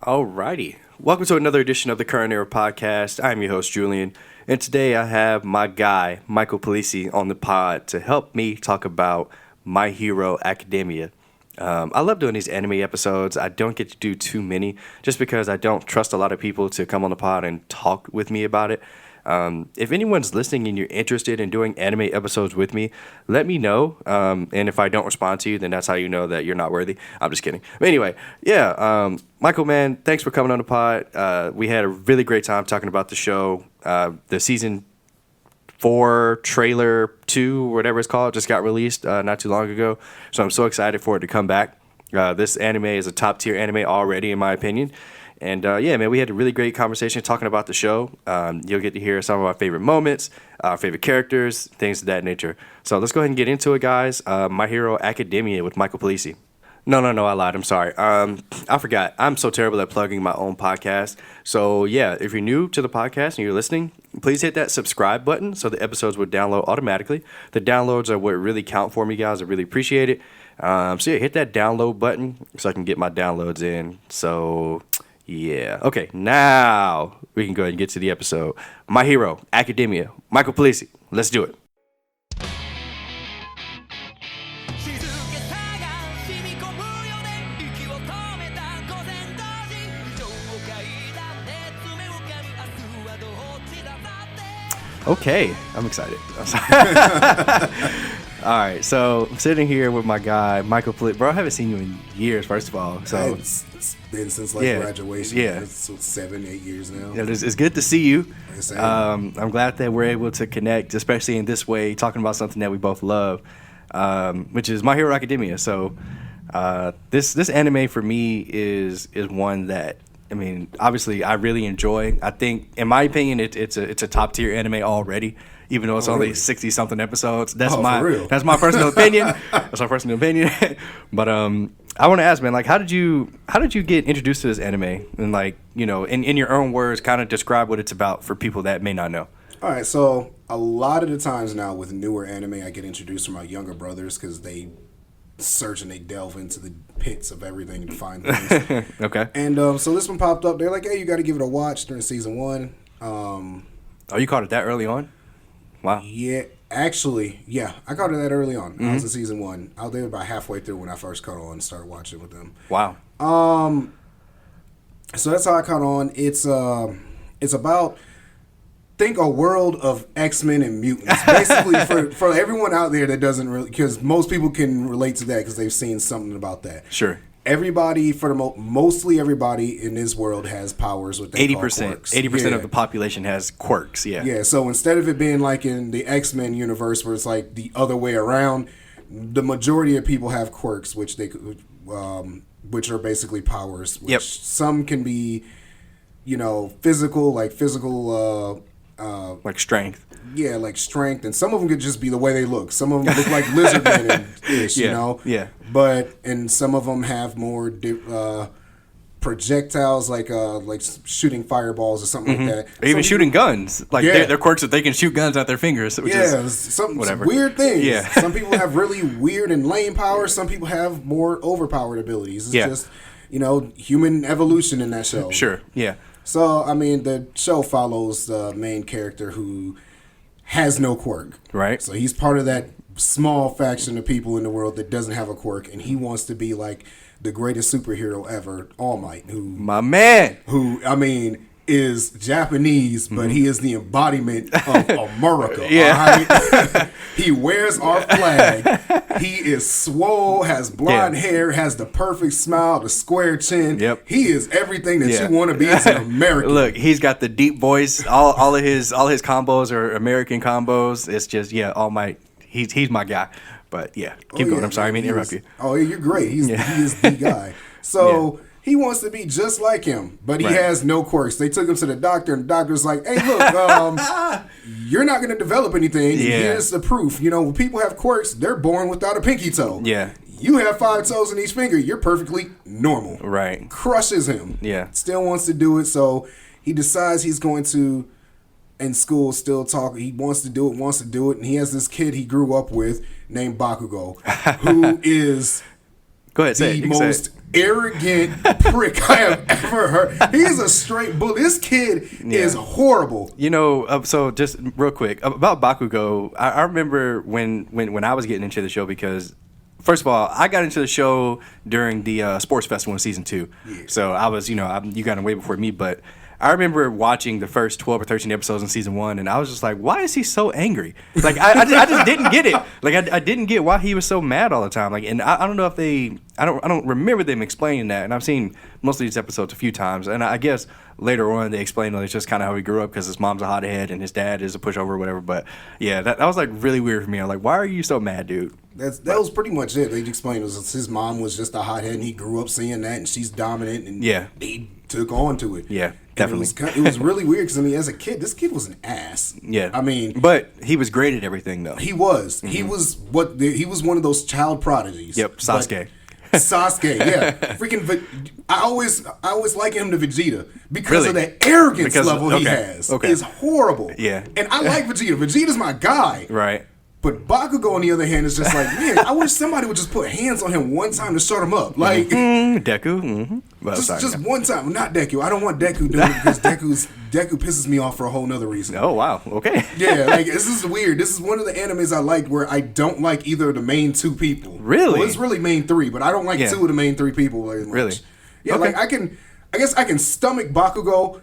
Alrighty. Welcome to another edition of the Current Era Podcast. I'm your host, Julian, and today I have my guy, Michael Peliece, on the pod to help me talk about My Hero Academia. I love doing these anime episodes. I don't get to do too many just because I don't trust a lot of people to come on the pod and talk with me about it. If anyone's listening and you're interested in doing anime episodes with me, let me know. And if I don't respond to you, then that's how you know that you're not worthy. I'm just kidding. But anyway, yeah, Michael, man, thanks for coming on the pod. We had a really great time talking about the show. The season 4 trailer 2, whatever it's called, just got released not too long ago. So I'm so excited for it to come back. This anime is a top tier anime already, in my opinion. And yeah, man, we had a really great conversation talking about the show. You'll get to hear some of our favorite moments, our favorite characters, things of that nature. So let's go ahead and get into it, guys. My Hero Academia with Michael Peliece. No, I lied. I'm sorry. I forgot. I'm so terrible at plugging my own podcast. So yeah, if you're new to the podcast and you're listening, please hit that subscribe button so the episodes will download automatically. The downloads are what really count for me, guys. I really appreciate it. So yeah, hit that download button so I can get my downloads in. So yeah. Okay, now we can go ahead and get to the episode. My Hero Academia, Michael Peliece. Let's do it. Okay, I'm excited. All right, so I'm sitting here with my guy, Michael Peliece. Bro, I haven't seen you in years, first of all. So it's been since graduation. Yeah. It's 7-8 years now. Yeah, it's good to see you. Same. I'm glad that we're able to connect, especially in this way, talking about something that we both love, which is My Hero Academia. So this anime for me is one that, I mean, obviously I really enjoy. I think, in my opinion, it's a top tier anime already, even though it's only 60 something episodes. That's my personal opinion. That's my personal opinion. But I want to ask, man, like, how did you get introduced to this anime? And like, you know, in your own words, kind of describe what it's about for people that may not know. All right, so a lot of the times now with newer anime, I get introduced to my younger brothers because they search and they delve into the pits of everything to find things. Okay. And so this one popped up. They're like, hey, you got to give it a watch during season 1. Oh, you caught it that early on? Wow. Yeah, actually, yeah. I caught it that early on. I was in season 1. I was there about halfway through when I first caught on and started watching with them. Wow. So that's how I caught on. It's about, think a world of X-Men and mutants. Basically, for everyone out there that doesn't really, because most people can relate to that because they've seen something about that. Sure. Everybody, for the mostly everybody in this world has powers. What they 80%. call quirks. 80% of the population has quirks. Yeah. Yeah. So instead of it being like in the X-Men universe, where it's like the other way around, the majority of people have quirks, which which are basically powers. Which some can be, physical, like strength. Yeah, like strength, and some of them could just be the way they look. Some of them look like lizard men-ish, Yeah. And some of them have more projectiles, like shooting fireballs or something like that. Or even shooting guns. Like they're quirks that they can shoot guns out their fingers. Which is some whatever. Weird things. Yeah. Some people have really weird and lame powers. Some people have more overpowered abilities. It's just, human evolution in that show. Sure. Yeah. So, I mean, the show follows the main character who has no quirk. Right. So he's part of that small faction of people in the world that doesn't have a quirk, and he wants to be like the greatest superhero ever, All Might, my man, who I mean is Japanese, but he is the embodiment of America. Yeah. All right? He wears our flag. He is swole, has blonde hair, has the perfect smile, the square chin. Yep. He is everything that you want to be as an American. Look, he's got the deep voice. All of his combos are American combos. It's just All Might. He's my guy. But yeah, keep going. I'm sorry, I mean to interrupt you. Oh, you're great. He is the guy. So he wants to be just like him, but he has no quirks. They took him to the doctor, and the doctor's like, hey, look, you're not going to develop anything. Yeah. Here's the proof. When people have quirks, they're born without a pinky toe. Yeah. You have 5 toes in each finger. You're perfectly normal. Right. Crushes him. Yeah. Still wants to do it, so he decides he's going to, in school, still talk. He wants to do it, and he has this kid he grew up with named Bakugo, who is Go ahead, say the it. most arrogant prick I have ever heard. He's a straight bull. This kid is horrible. You know, so just real quick about Bakugo, I remember when I was getting into the show because, first of all, I got into the show during the sports festival in season 2. Yeah. So I was, you got in way before me, but I remember watching the first 12 or 13 episodes in season 1, and I was just like, why is he so angry? Like, I just didn't get it. Like, I didn't get why he was so mad all the time. Like, and I don't know if I don't remember them explaining that. And I've seen most of these episodes a few times, and I guess later on they explain that it's just kind of how he grew up because his mom's a hothead and his dad is a pushover or whatever. But yeah, that was like really weird for me. I'm like, why are you so mad, dude? That was pretty much it. They explained it was his mom was just a hothead, and he grew up seeing that, and she's dominant, and he took on to it. Yeah, definitely. It was really weird because, I mean, as a kid, this kid was an ass. Yeah. I mean. But he was great at everything, though. He was. Mm-hmm. He was one of those child prodigies. Yep, Sasuke. Sasuke, yeah. Freaking, I always liken him to Vegeta because of the arrogance level he has. Okay. It's horrible. Yeah. And I like Vegeta. Vegeta's my guy. Right. But Bakugo, on the other hand, is just like, man, I wish somebody would just put hands on him one time to shut him up. Like Deku. Mm-hmm. Well, just one time. Not Deku. I don't want Deku doing it because Deku pisses me off for a whole nother reason. Oh, wow. Okay. Yeah, like, this is weird. This is one of the animes I liked where I don't like either of the main 2 people. Really? Well, it's really main 3, but I don't like 2 of the main 3 people very much. Really? Yeah, okay. like, I guess I can stomach Bakugo.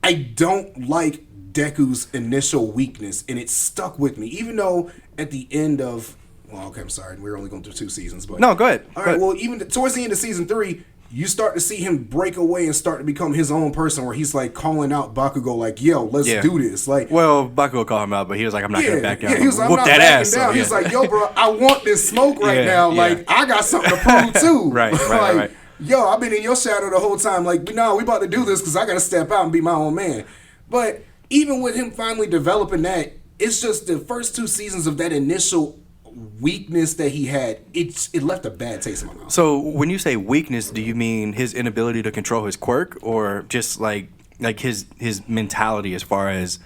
I don't like Deku's initial weakness, and it stuck with me, even though at the end of, well, okay, I'm sorry, we're only going through 2 seasons, but no, go ahead. All right, well, even towards the end of season 3, you start to see him break away and start to become his own person, where he's like calling out Bakugo, like, "Yo, let's do this." Like, well, Bakugo called him out, but he was like, "I'm not gonna back down." Yeah, he was like, "Whoop "I'm not that backing ass." down." So, He's like, "Yo, bro, I want this smoke right now. Like, I got something to prove too." Right. Yo, I've been in your shadow the whole time. Like, no, we about to do this because I got to step out and be my own man. But even with him finally developing that, it's just the first 2 seasons of that initial weakness that he had, it left a bad taste in my mouth. So when you say weakness, do you mean his inability to control his quirk, or just like his mentality as far as,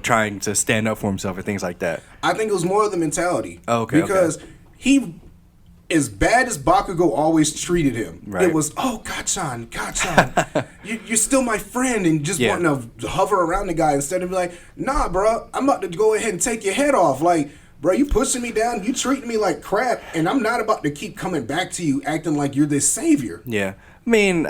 trying to stand up for himself or things like that? I think it was more of the mentality. Oh, okay. Because he, as bad as Bakugo always treated him, right. It was, "Oh, Gachan, you're still my friend," and just wanting to hover around the guy instead of be like, "Nah, bro, I'm about to go ahead and take your head off. Like, bro, you pushing me down, you treating me like crap, and I'm not about to keep coming back to you acting like you're this savior." Yeah. I mean,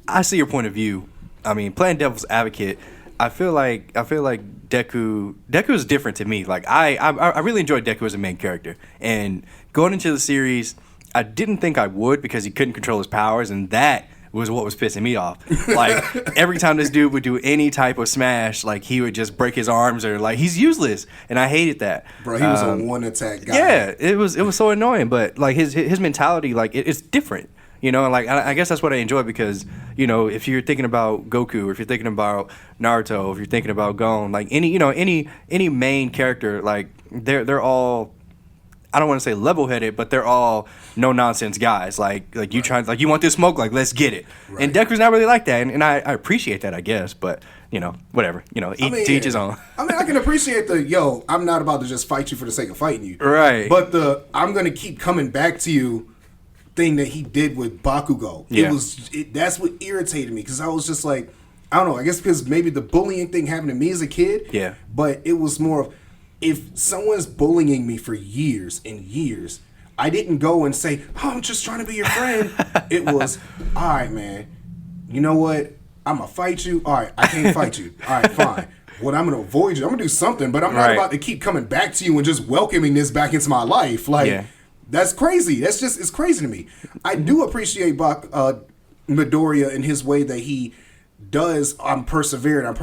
I see your point of view. I mean, playing devil's advocate, I feel like Deku is different to me. Like, I really enjoyed Deku as a main character. And going into the series, I didn't think I would because he couldn't control his powers, and that was what was pissing me off. Like, every time this dude would do any type of smash, like, he would just break his arms, or like, he's useless, and I hated that. Bro, he was a one attack guy. Yeah, it was so annoying, but like his mentality, like, it's different. And like, I guess that's what I enjoy because, if you're thinking about Goku, or if you're thinking about Naruto, if you're thinking about Gon, like any main character, like, they're all, I don't want to say level-headed, but they're all no-nonsense guys. Like you try, like, you want this smoke, like, let's get it. Right. And Deku's not really like that, and I appreciate that, I guess. But whatever. To each his own. I mean, I can appreciate I'm not about to just fight you for the sake of fighting you. Right. But I'm gonna keep coming back to you thing that he did with Bakugo. Yeah. That's what irritated me, because I was just like, I don't know. I guess because maybe the bullying thing happened to me as a kid. Yeah. But it was more of, if someone's bullying me for years and years, I didn't go and say, "Oh, I'm just trying to be your friend." It was, "All right, man, you know what? I'm going to fight you. All right, I can't fight you. All right, fine. Well, I'm going to avoid you. I'm going to do something, but I'm not about to keep coming back to you and just welcoming this back into my life." Like, that's crazy. It's crazy to me. I do appreciate Midoriya in his way that he does. I'm persevering. I'm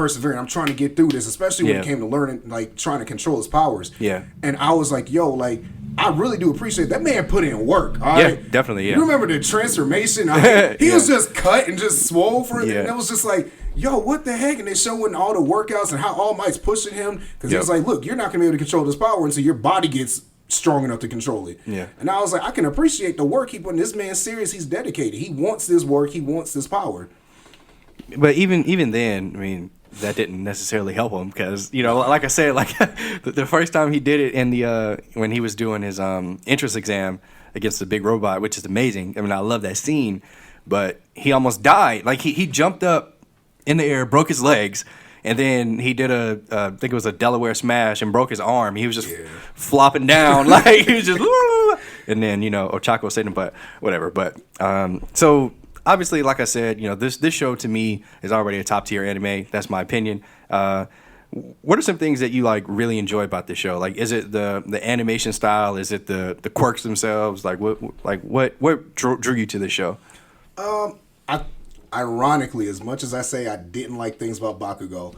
trying to get through this, especially when it came to learning, like, trying to control his powers. Yeah. And I was like, yo, like, I really do appreciate that man put in work. All right? Yeah, definitely. Yeah. You remember the transformation? He was just cut and just swole for it. And it was just like, yo, what the heck? And they showing all the workouts and how All Might's pushing him, because he was like, look, you're not gonna be able to control this power until your body gets strong enough to control it. Yeah. And I was like, I can appreciate the work he put in. This man's serious. He's dedicated. He wants this work. He wants this power. But even then, I mean, that didn't necessarily help him, because, like I said, like the first time he did it in the when he was doing his entrance exam against the big robot, which is amazing. I mean, I love that scene. but he almost died. Like he jumped up in the air, broke his legs, and then he did I think it was a Delaware smash and broke his arm. He was just flopping down like he was just, and then Ochako saved him, but whatever. But so obviously, like I said, this show to me is already a top tier anime. That's my opinion. What are some things that you like really enjoy about this show? Like, is it the animation style? Is it the quirks themselves? Like, what drew you to the show? Ironically, as much as I say I didn't like things about Bakugo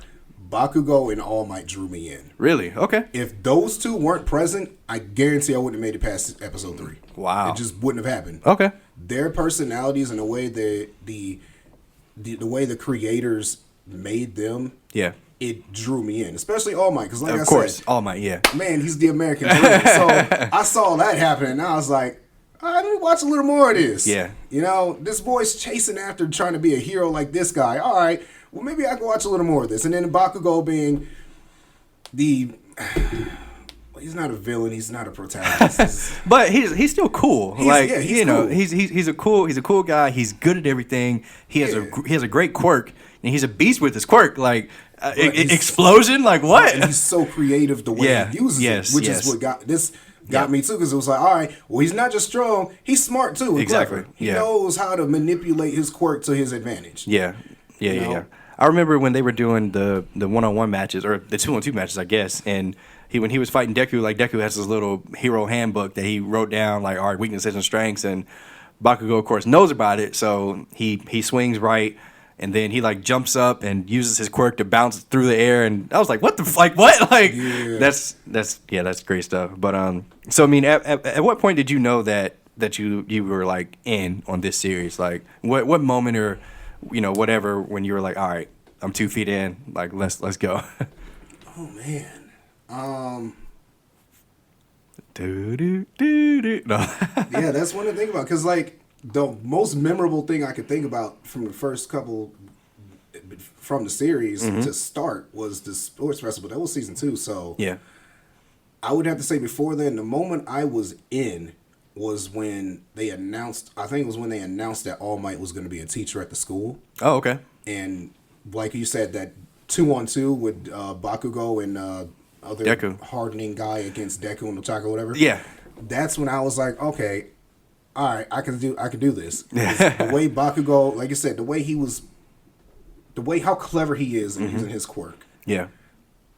and All Might drew me in. Really? Okay. If those two weren't present, I guarantee I wouldn't have made it past episode 3. Wow. It just wouldn't have happened. Okay. Their personalities and the way the way the creators made them. Yeah. It drew me in, especially All Might, because of course, All Might, yeah. Man, he's the American dream. So I saw that happen, and I was like, all right, let me watch a little more of this. Yeah. This boy's chasing after trying to be a hero like this guy. All right, well, maybe I can watch a little more of this. And then Bakugo being he's not a villain. He's not a protagonist. But he's still cool. He's cool. He's a cool guy. He's good at everything. He has a great quirk, and he's a beast with his quirk. Like explosion. Like what? And he's so creative the way he uses it, which is what got me too. Because it was like, all right, well, he's not just strong. He's smart too. And exactly. Clever. He knows how to manipulate his quirk to his advantage. Yeah. I remember when they were doing the 1-on-1 matches or the 2-on-2 matches, I guess, and when he was fighting Deku, like Deku has this little hero handbook that he wrote down, like our weaknesses and strengths, and Bakugo, of course, knows about it, so he swings right, and then he like jumps up and uses his quirk to bounce through the air, and I was like, what? That's great stuff. But so I mean, at what point did you know that you were like in on this series? Like what moment or whatever when you were like, all right, I'm 2 feet in, like let's go. Oh man. No. Yeah, that's one to think about, because like the most memorable thing I could think about from the first couple from the series to start was the sports festival. That was season 2, so yeah, I would have to say before then, the moment I was in was when they announced. I think it was when they announced that All Might was going to be a teacher at the school. Oh, okay. And like you said, that 2-on-2 with Bakugo and other Deku. hardening guy against Deku and Ochako, whatever. Yeah, that's when I was like, okay, all right, I can do this. The way Bakugo, like you said, how clever he is in using his quirk. Yeah,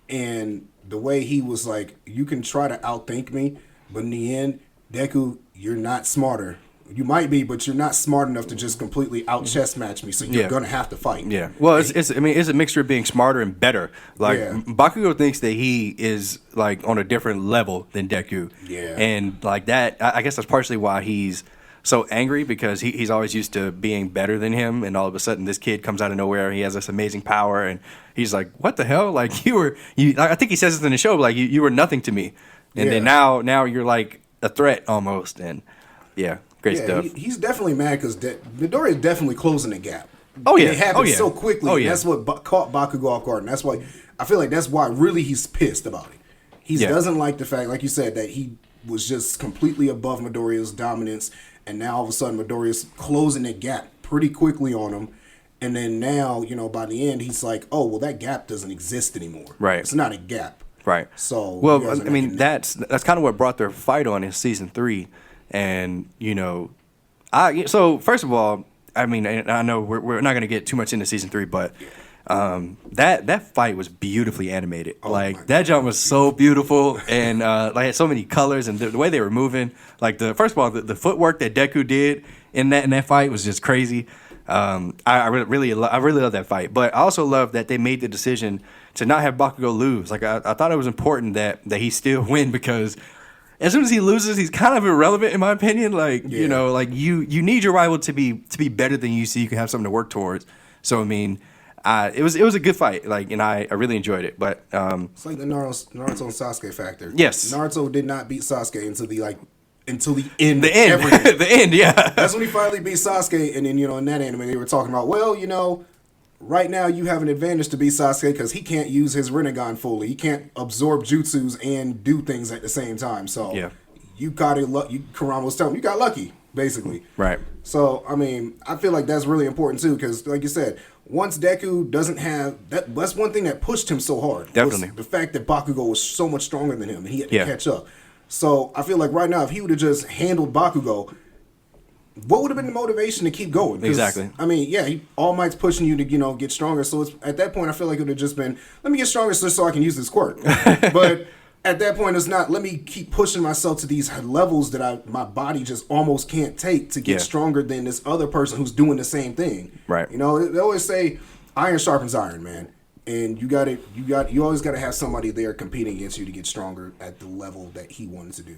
and the way he was like, you can try to outthink me, but in the end, Deku, you're not smarter. You might be, but you're not smart enough to just completely out chess match me. So you're gonna have to fight. Yeah. Well, it's a mixture of being smarter and better. Like Bakugo thinks that he is like on a different level than Deku. Yeah. And like that, I guess that's partially why he's so angry, because he's always used to being better than him, and all of a sudden this kid comes out of nowhere. He has this amazing power, and he's like, "What the hell? Like you." I think he says this in the show, like you were nothing to me, and then now you're like a threat almost, and yeah. Great stuff. He's definitely mad because Midoriya is definitely closing the gap. Oh yeah, it happened so quickly. Oh yeah, that's what caught Bakugo off guard, and that's why I feel like that's why really he's pissed about it. He doesn't like the fact, like you said, that he was just completely above Midoriya's dominance, and now all of a sudden Midoriya's closing the gap pretty quickly on him, and then now by the end he's like, oh well, that gap doesn't exist anymore. Right, it's not a gap. Right. So I mean that's kind of what brought their fight on in season 3. And so first of all, I mean, I know we're not going to get too much into season 3, but that fight was beautifully animated. Oh like that jump was so beautiful, and like had so many colors, and the way they were moving. Like first of all, the footwork that Deku did in that fight was just crazy. I really love that fight, but I also love that they made the decision to not have Bakugo lose. Like I thought it was important that he still win, because as soon as he loses, he's kind of irrelevant in my opinion. Like like you need your rival to be better than you, so you can have something to work towards. So I mean, it was a good fight. Like, and I really enjoyed it. But it's like the Naruto and Sasuke factor. Yes, Naruto did not beat Sasuke until the end. The end. The end. Yeah. That's when he finally beat Sasuke, and then in that anime they were talking about, well, right now you have an advantage to beat Sasuke because he can't use his Rinnegan fully. He can't absorb jutsus and do things at the same time. So you got it. Kurama was telling him, you got lucky. basically. Right. So, I mean, I feel like that's really important too, because, like you said, once Deku doesn't have that's one thing that pushed him so hard. Definitely. Was the fact that Bakugo was so much stronger than him, and he had to Yeah. catch up. So, I feel like right now, if he would have just handled Bakugo, what would have been the motivation to keep going? 'Cause, Exactly. I mean, yeah, All Might's pushing you to get stronger. So it's at that point, I feel like it would have just been, let me get stronger so I can use this quirk. But at that point, it's not. Let me keep pushing myself to these levels that my body just almost can't take to get stronger than this other person who's doing the same thing. Right. You know, they always say, iron sharpens iron, man. And you always got to have somebody there competing against you to get stronger at the level that he wanted to do.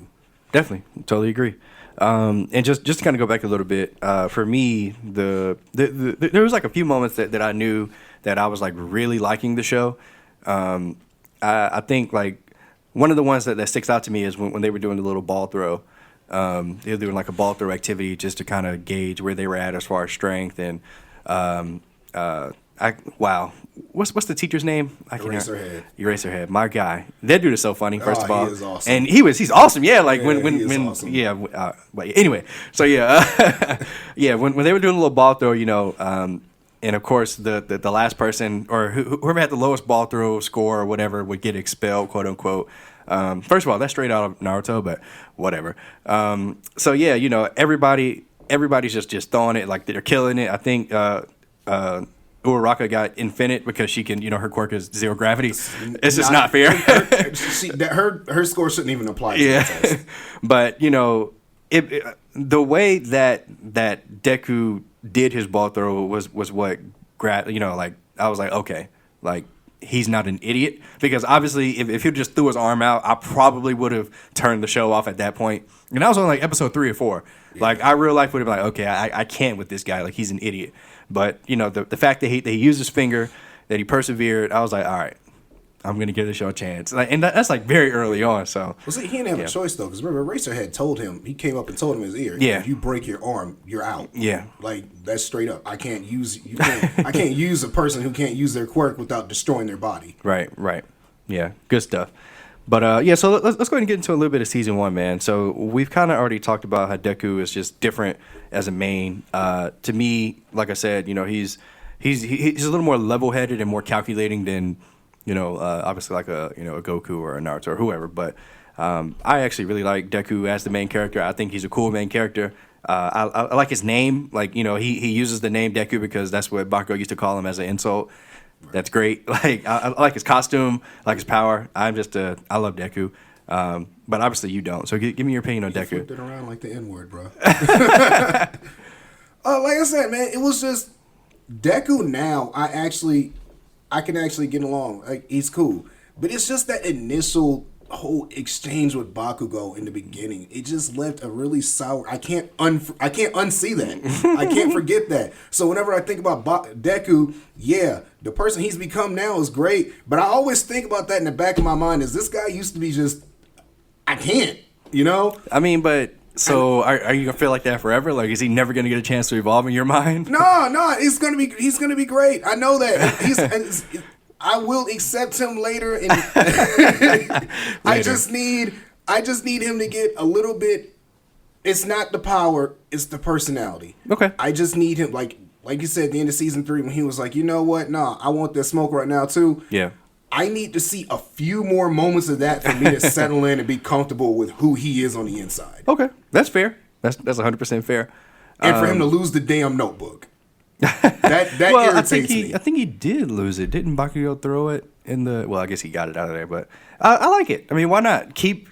Definitely, totally agree. And just to kind of go back a little bit, for me, there was like a few moments that I knew that I was like really liking the show. I think like one of the ones that sticks out to me is when they were doing the little ball throw. They were doing like a ball throw activity just to kind of gauge where they were at as far as strength and what's the teacher's name? Eraserhead. My guy. That dude is so funny. First of all, he is awesome. And he's awesome. Yeah, like when awesome. yeah. But anyway, so yeah, yeah. When they were doing a little ball throw, and of course the last person or whoever had the lowest ball throw score or whatever would get expelled, quote unquote. First of all, that's straight out of Naruto, but whatever. So yeah, everybody's just throwing it like they're killing it. I think Uraraka got infinite because she can, her quirk is zero gravity. It's just not fair. Her score shouldn't even apply to Yeah. that test. But, the way that Deku did his ball throw was what like I was like, okay, like he's not an idiot, because obviously if he just threw his arm out, I probably would have turned the show off at that point. And I was on like episode 3 or 4. Yeah. Like I real life would have been like, okay, I can't with this guy. Like he's an idiot. But the fact that he used his finger, that he persevered, I was like, all right, I'm gonna give this show a chance. Like, and that's like very early on. So well, see, he didn't have a choice though, because remember, Eraserhead told him, he came up and told him in his ear, if you break your arm, you're out. Yeah, like that's straight up. I can't use a person who can't use their quirk without destroying their body. Right. Yeah, good stuff. But so let's go ahead and get into a little bit of season 1, man. So we've kind of already talked about how Deku is just different as a main. To me, like I said, he's a little more level-headed and more calculating than obviously like a Goku or a Naruto or whoever. But I actually really like Deku as the main character. I think he's a cool main character. I like his name. Like he uses the name Deku because that's what Bakugo used to call him as an insult. That's great. Like I like his costume, I like his power. I love Deku, but obviously you don't. So give me your opinion on Deku. Flipped it around like the N-word, bro. Like I said, man, it was just Deku. Now I can actually get along. Like he's cool, but it's just that initial whole exchange with Bakugo in the beginning. It just left a really sour. I can't unsee that. I can't forget that. So whenever I think about Deku, yeah, the person he's become now is great. But I always think about that in the back of my mind. Is this guy used to be just? I can't. I mean, but. So are you gonna feel like that forever? Like, is he never gonna get a chance to evolve in your mind? No, he's gonna be great. I know that. I will accept him later, and I just need him to get a little bit. It's not the power; it's the personality. Okay. I just need him, like you said, at the end of season 3, when he was like, you know what? Nah, I want that smoke right now too. Yeah. I need to see a few more moments of that for me to settle in and be comfortable with who he is on the inside. Okay, that's fair. That's 100% fair. And for him to lose the damn notebook, that irritates me. I think he did lose it. Didn't Bakugo throw it in the? Well, I guess he got it out of there. But I like it. I mean, why not keep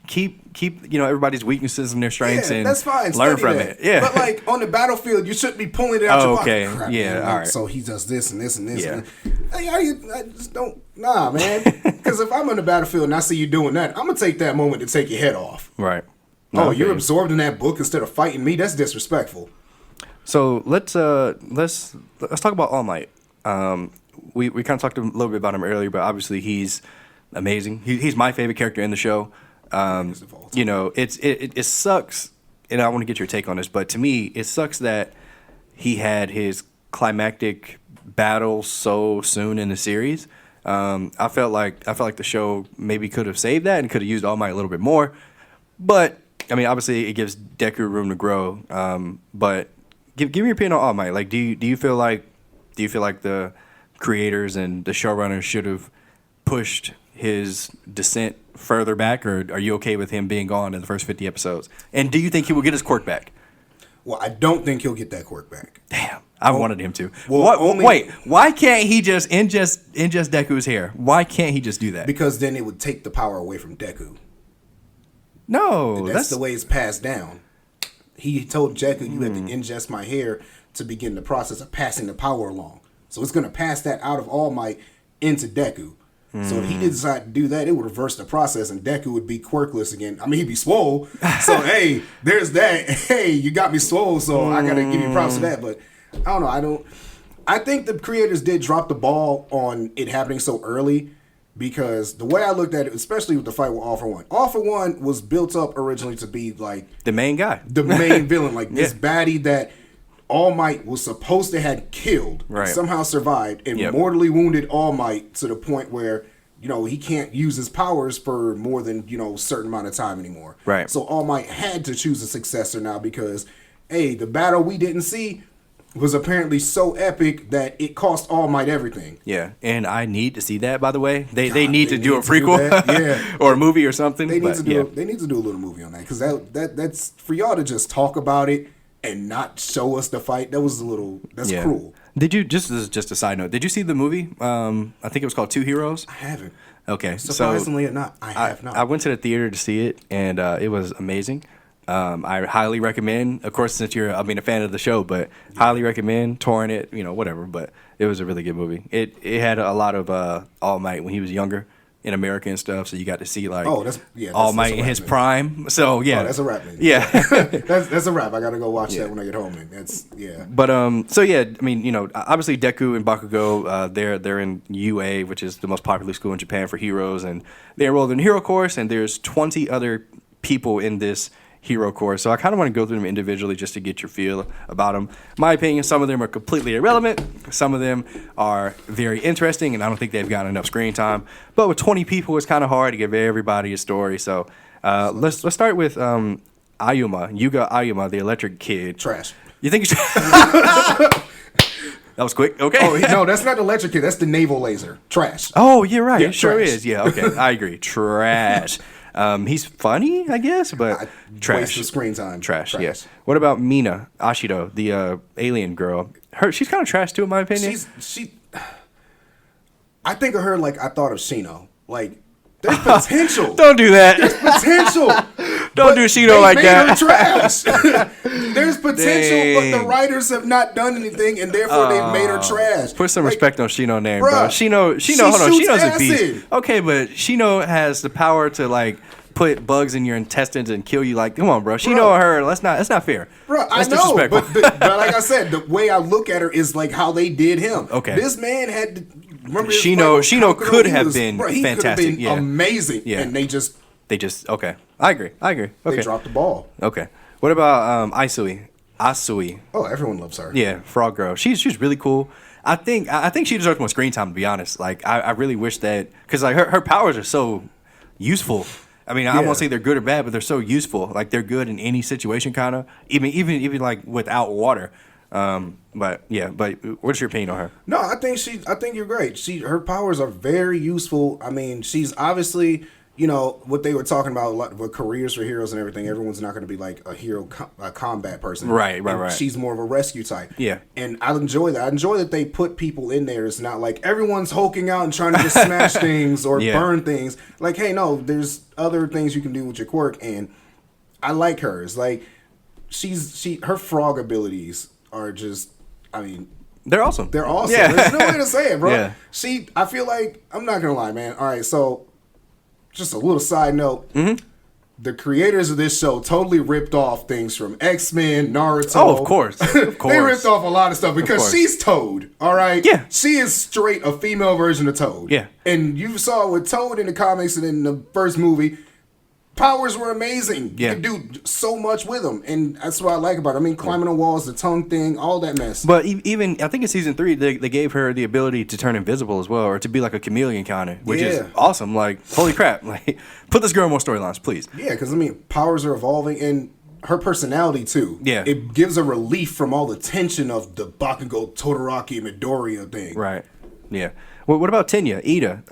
everybody's weaknesses and their strengths and that's fine. learn from it. Yeah. But like on the battlefield, you shouldn't be pulling it out your pocket. Okay. Crap, yeah. man. All right. So he does this and this and this. Yeah. I just don't. Nah, man. Because if I'm on the battlefield and I see you doing that, I'm gonna take that moment to take your head off. Right. You're absorbed in that book instead of fighting me. That's disrespectful. So let's talk about All Might. We kind of talked a little bit about him earlier, but obviously he's amazing. He's my favorite character in the show. It sucks, and I want to get your take on this, but to me, it sucks that he had his climactic battle so soon in the series. I felt like the show maybe could have saved that and could have used All Might a little bit more, but I mean, obviously it gives Deku room to grow. But give me your opinion on All Might. Like, do you feel like the creators and the showrunners should have pushed his descent further back, or are you okay with him being gone in the first 50 episodes? And do you think he will get his quirk back? Well, I don't think he'll get that quirk back. Damn, I wanted him to. Well, wait, why can't he just ingest Deku's hair? Why can't he just do that? Because then it would take the power away from Deku. No, that's the way it's passed down. He told Deku, you have to ingest my hair to begin the process of passing the power along. So it's going to pass that out of All Might into Deku. So if he did decide to do that, it would reverse the process and Deku would be quirkless again. I mean, he'd be swole. So, hey, there's that. Hey, you got me swole, so I got to give you props for that. But I don't know. I think the creators did drop the ball on it happening so early because the way I looked at it, especially with the fight with All For One, All For One was built up originally to be like the main guy, the main villain, like this baddie that All Might was supposed to have killed, somehow survived, and mortally wounded All Might to the point where, he can't use his powers for more than, a certain amount of time anymore. Right. So All Might had to choose a successor now because, hey, the battle we didn't see was apparently so epic that it cost All Might everything. Yeah, and I need to see that, by the way. They need to do a prequel or a movie or something. They need to do a little movie on that because that's for y'all to just talk about it and not show us the fight. That's cruel. Did you, just a side note, did you see the movie? I think it was called Two Heroes. I haven't. Okay. Surprisingly or not, I have not. I went to the theater to see it, and it was amazing. I highly recommend, of course, since you're, a fan of the show, but highly recommend touring it, whatever. But it was a really good movie. It had a lot of All Might when he was younger in America and stuff, so you got to see All Might in his prime. So that's a wrap. Man. Yeah, that's a wrap. I gotta go watch that when I get home. Man. But obviously Deku and Bakugo, they're in UA, which is the most popular school in Japan for heroes, and they enrolled in the hero course. And there's 20 other people in this hero course, so I kind of want to go through them individually just to get your feel about them. My opinion, some of them are completely irrelevant, some of them are very interesting, and I don't think they've gotten enough screen time. But with 20 people, it's kind of hard to give everybody a story. So let's start with Yuga Ayuma, the electric kid. Trash. You think he's that was quick. Okay. Oh no, that's not the electric kid. That's the naval laser. Trash. Oh, you're right. Yeah, it sure trash. is. Yeah. Okay. I agree. Trash. He's funny, I guess, but trash. Waste of screen time. Trash. Yes. Yeah. What about Mina Ashido, the alien girl? She's kind of trash too, in my opinion. I think of her like I thought of Shino. Like there's potential. Don't do that. There's potential. Don't do Shino like that. Her trash. There's potential, but the writers have not done anything, and therefore they've made her trash. Put some respect on Shino's name, bro. Shino. Hold on. Shino's a beast. Okay, but Shino has the power to put bugs in your intestines and kill you. Like, come on, bro. Shino or her, that's not fair. Bro, I know, but like I said, the way I look at her is like how they did him. Okay. This man had to remember Shino could have been fantastic. He could have been amazing. Yeah. And they just okay. I agree. Okay. They dropped the ball. Okay. What about Asui? Oh, everyone loves her. Yeah, Frog Girl. She's really cool. I think she deserves more screen time, to be honest. Like I really wish that, because her powers are so useful. I mean, I won't say they're good or bad, but they're so useful. Like they're good in any situation, kind of. Even like without water. But what's your opinion on her? No, I think you're great. Her powers are very useful. I mean, she's obviously, what they were talking about, with careers for heroes and everything. Everyone's not going to be like a hero, a combat person. Right. She's more of a rescue type. Yeah. And I enjoy that. I enjoy that they put people in there. It's not like everyone's hulking out and trying to just smash things or burn things. Like, hey, no, there's other things you can do with your quirk, and I like her. It's like her frog abilities are just, I mean, they're awesome. They're awesome. Yeah. There's no way to say it, bro. Yeah. I feel like, I'm not gonna lie, man. All right, so just a little side note. Mm-hmm. The creators of this show totally ripped off things from X-Men, Naruto. Oh, of course. Of course. They ripped off a lot of stuff because she's Toad, all right? Yeah. She is straight a female version of Toad. Yeah. And you saw with Toad in the comics and in the first movie, powers were amazing. Yeah. You could do so much with them, and that's what I like about it. I mean, climbing on walls, the tongue thing, all that mess. But even I think in season 3 they gave her the ability to turn invisible as well, or to be like a chameleon kind of, which is awesome. Like, holy crap! Like, put this girl in more storylines, please. Yeah, because I mean, powers are evolving, and her personality too. Yeah, it gives a relief from all the tension of the Bakugo, Todoroki, Midoriya thing. Right. Yeah. Well, what about Tenya, Ida?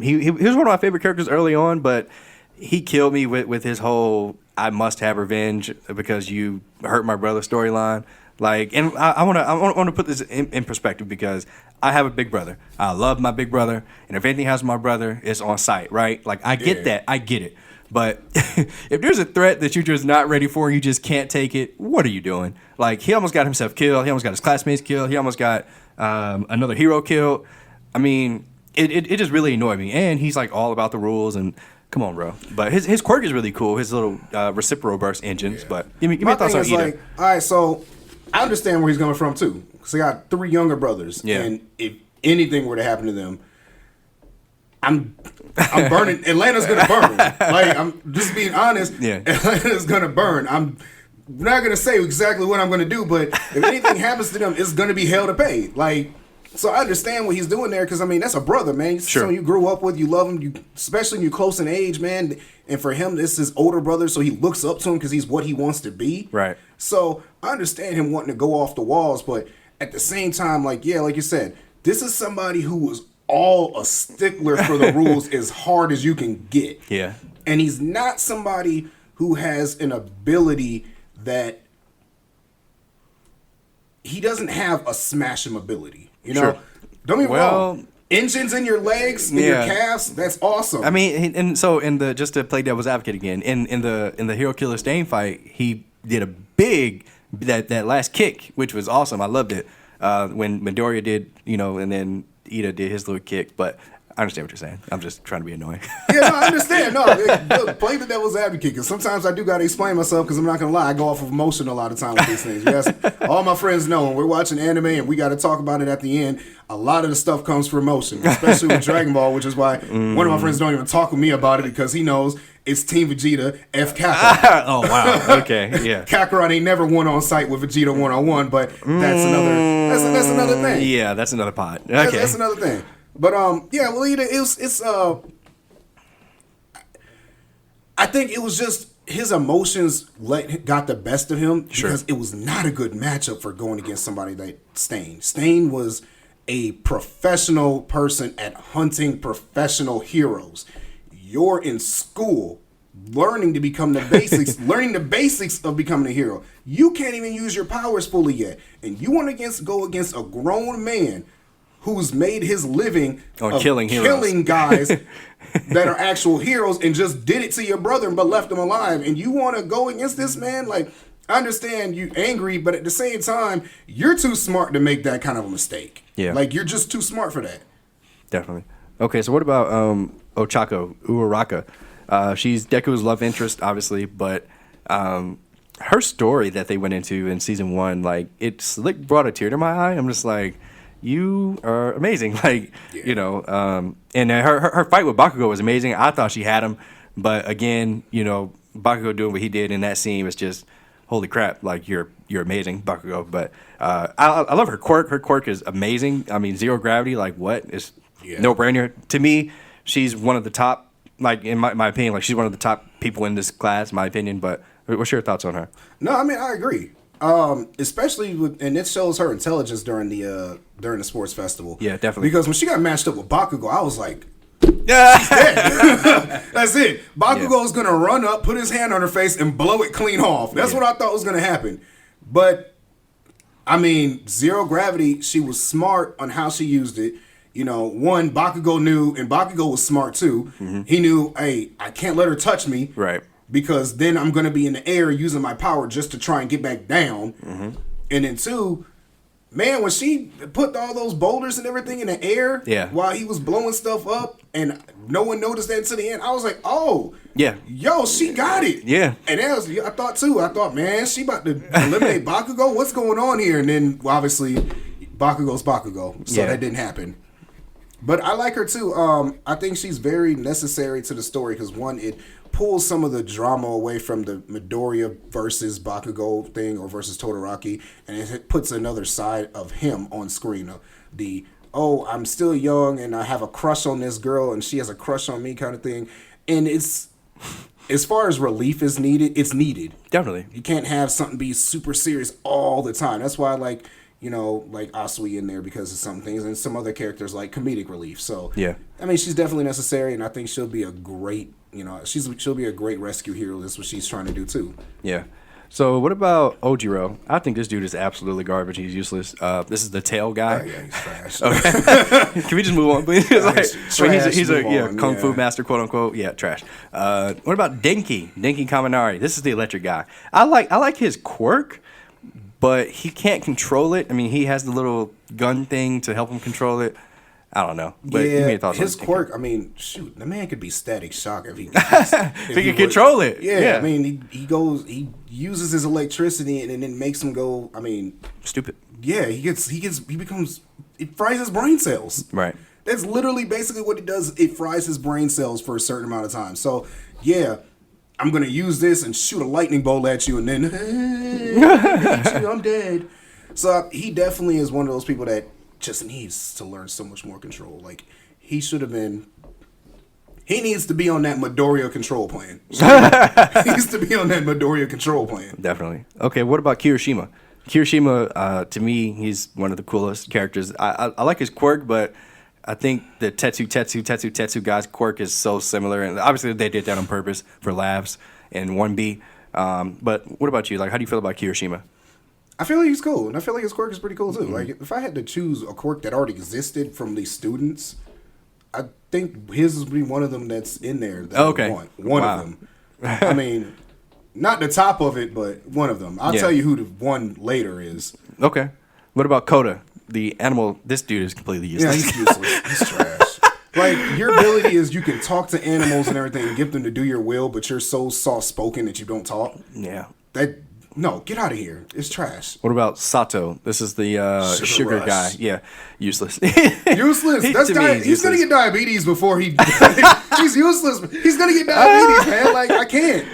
He was one of my favorite characters early on, but he killed me with his whole "I must have revenge because you hurt my brother" storyline. Like, and I want to put this in perspective because I have a big brother. I love my big brother, and if anything happens to my brother, it's on sight, right? Like, I get that, I get it. But if there's a threat that you're just not ready for, you just can't take it, what are you doing? Like, he almost got himself killed. He almost got his classmates killed. He almost got another hero killed. I mean, it just really annoyed me. And he's, like, all about the rules. And come on, bro. But his quirk is really cool, his little reciprocal burst engines. Yeah. But give me thoughts on Ida. Like, all right, so I understand where he's coming from, too. Because I got 3 younger brothers. Yeah. And if anything were to happen to them, I'm burning. Atlanta's gonna burn. Like, I'm just being honest. Yeah. Atlanta's gonna burn. I'm not gonna say exactly what I'm gonna do, but if anything happens to them, it's gonna be hell to pay. Like, so I understand what he's doing there, because I mean, that's a brother, man. Sure. Someone you grew up with, you love him, you, especially when you're close in age, man. And for him, this is his older brother, so he looks up to him because he's what he wants to be. Right. So I understand him wanting to go off the walls, but at the same time, like, yeah, like you said, this is somebody who was all a stickler for the rules as hard as you can get. Yeah. And he's not somebody who has an ability that he doesn't have a smash him ability. You know? Sure. Don't be wrong. Engines in your legs, in your calves, that's awesome. I mean, and so just to play devil's advocate again, in the Hero Killer Stain fight, he did a big that last kick, which was awesome. I loved it. When Midoriya did, and then Ida did his little kick, but I understand what you're saying. I'm just trying to be annoying. Yeah, no, I understand. No, play the devil's advocate, because sometimes I do got to explain myself, because I'm not going to lie, I go off of emotion a lot of time with these things. Yes, all my friends know when we're watching anime and we got to talk about it at the end, a lot of the stuff comes from emotion, especially with Dragon Ball, which is why one of my friends don't even talk with me about it, because he knows it's Team Vegeta, F Kakarot. Oh, wow. Okay, yeah. Kakarot ain't never won on site with Vegeta one-on-one, but that's another thing. Yeah, that's another pot. Okay. That's another thing. But yeah, well, it's I think it was just his emotions got the best of him, because it was not a good matchup for going against somebody like Stain. Stain was a professional person at hunting professional heroes. You're in school learning to become the basics, learning the basics of becoming a hero. You can't even use your powers fully yet, and you want to go against a grown man who's made his living on killing guys that are actual heroes, and just did it to your brother but left him alive, and you want to go against this man? Like, I understand you angry, but at the same time, you're too smart to make that kind of a mistake. Yeah. Like, you're just too smart for that. Definitely. Okay, so what about Ochako, Uraraka? She's Deku's love interest, obviously, but her story that they went into in season 1, like, it brought a tear to my eye. I'm just like, you are amazing. Like, and her fight with Bakugo was amazing. I thought she had him, but again, Bakugo doing what he did in that scene was just, holy crap, like, you're amazing, Bakugo. But I love her quirk. Her quirk is amazing. I mean, zero gravity, like, what? It's no brainer. To me, she's one of the top, like, in my opinion, like, she's one of the top people in this class, in my opinion. But what's your thoughts on her? No, I mean, I agree. Especially and it shows her intelligence during the sports festival. Yeah, definitely. Because when she got matched up with Bakugo, I was like, she's dead. That's it. Bakugo's gonna run up, put his hand on her face, and blow it clean off. That's what I thought was gonna happen. But I mean, zero gravity, she was smart on how she used it. One, Bakugo knew, and Bakugo was smart too. Mm-hmm. He knew, hey, I can't let her touch me. Right. Because then I'm going to be in the air using my power just to try and get back down. Mm-hmm. And then 2, man, when she put all those boulders and everything in the air while he was blowing stuff up and no one noticed that until the end, I was like, oh, yo, she got it. Yeah. And I thought, man, she about to eliminate Bakugo. What's going on here? And then, obviously, Bakugo's Bakugo. So that didn't happen. But I like her too. I think she's very necessary to the story because one, it pulls some of the drama away from the Midoriya versus Bakugo thing or versus Todoroki, and it puts another side of him on screen. The I'm still young and I have a crush on this girl and she has a crush on me kind of thing. And it's as far as relief is needed, it's needed. Definitely. You can't have something be super serious all the time. That's why I like Asui in there because of some things, and some other characters like comedic relief. So yeah, I mean, she's definitely necessary, and I think she'll be a great, she'll be a great rescue hero. That's what she's trying to do too. Yeah. So what about Ojiro? I think this dude is absolutely garbage. He's useless. This is the tail guy. Yeah, he's trash. Okay. Can we just move on, please? He's a kung fu yeah. master, quote unquote. Yeah, trash. What about Denki Kaminari? This is the electric guy. I like his quirk, but he can't control it. I mean, he has the little gun thing to help him control it. I don't know. But his quirk, I mean, shoot, the man could be Static Shock if he if he could control it. Yeah, I mean, he uses his electricity and it makes him go, I mean, stupid. Yeah, it fries his brain cells. Right. That's literally basically what it does. It fries his brain cells for a certain amount of time. So, yeah, I'm going to use this and shoot a lightning bolt at you and then, hey, I'm dead. So, he definitely is one of those people that just needs to learn so much more control. Like, he needs to be on that Midoriya control plan. He needs to be on that Midoriya control plan. Definitely. Okay, what about Kirishima? Kirishima, to me, he's one of the coolest characters. I like his quirk, but I think the Tetsu guy's quirk is so similar. And obviously, they did that on purpose for laughs in 1B. But what about you? Like, how do you feel about Kirishima? I feel like he's cool, and I feel like his quirk is pretty cool too. Mm-hmm. Like, if I had to choose a quirk that already existed from these students, I think his would be one of them that's in there. That okay, one of them. I mean, not the top of it, but one of them. I'll tell you who the one later is. Okay. What about Koda, the animal? This dude is completely useless. Yeah, he's useless. He's trash. Like, your ability is you can talk to animals and everything and get them to do your will, but you're so soft-spoken that you don't talk. Yeah. No, get out of here. It's trash. What about Sato? This is the sugar guy. Yeah, useless. Useless. He's going to get diabetes before he... He's useless. He's going to get diabetes, man. Like, I can't.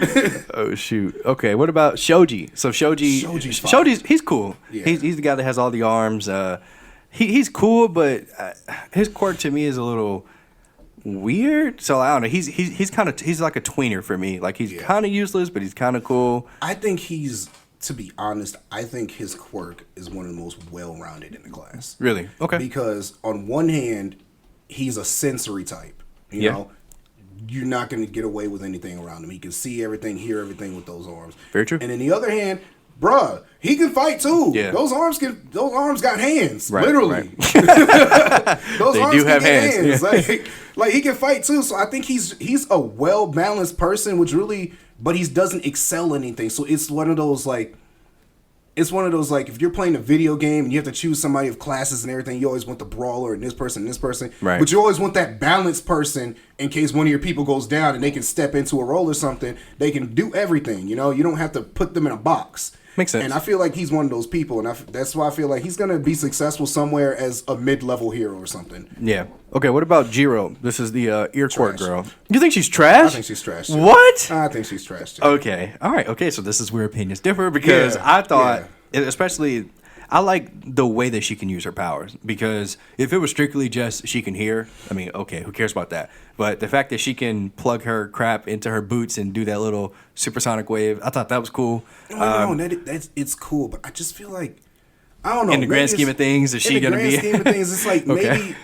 Oh, shoot. Okay, what about Shoji? So Shoji's he's cool. Yeah. He's the guy that has all the arms. He's cool, but his quirk to me is a little... weird. So I don't know. He's like a tweener for me. Like, he's kind of useless, but he's kind of cool. I think to be honest, I think his quirk is one of the most well-rounded in the class. Really? Okay. Because on one hand, he's a sensory type. You know, you're not going to get away with anything around him. He can see everything, hear everything with those arms. Very true. And on the other hand, bruh, he can fight too. Yeah. Those arms got hands. Right, literally. Right. Those arms have hands. Yeah. Like he can fight too. So I think he's a well balanced person, but he doesn't excel in anything. So it's one of those like if you're playing a video game and you have to choose somebody of classes and everything, you always want the brawler and this person. Right. But you always want that balanced person in case one of your people goes down and they can step into a role or something. They can do everything. You know, you don't have to put them in a box. Makes sense. And I feel like he's one of those people, and that's why I feel like he's going to be successful somewhere as a mid-level hero or something. Yeah. Okay, what about Jiro? This is the ear quirk girl. You think she's trash? I think she's trash, too. What? I think she's trash, too. Okay. All right. Okay, so this is where opinions differ because I thought, especially... I like the way that she can use her powers because if it was strictly just she can hear, I mean, okay, who cares about that? But the fact that she can plug her crap into her boots and do that little supersonic wave, I thought that was cool. It's cool, but I just feel like I don't know. In the grand scheme of things, is she going to be? In the grand scheme of things, it's like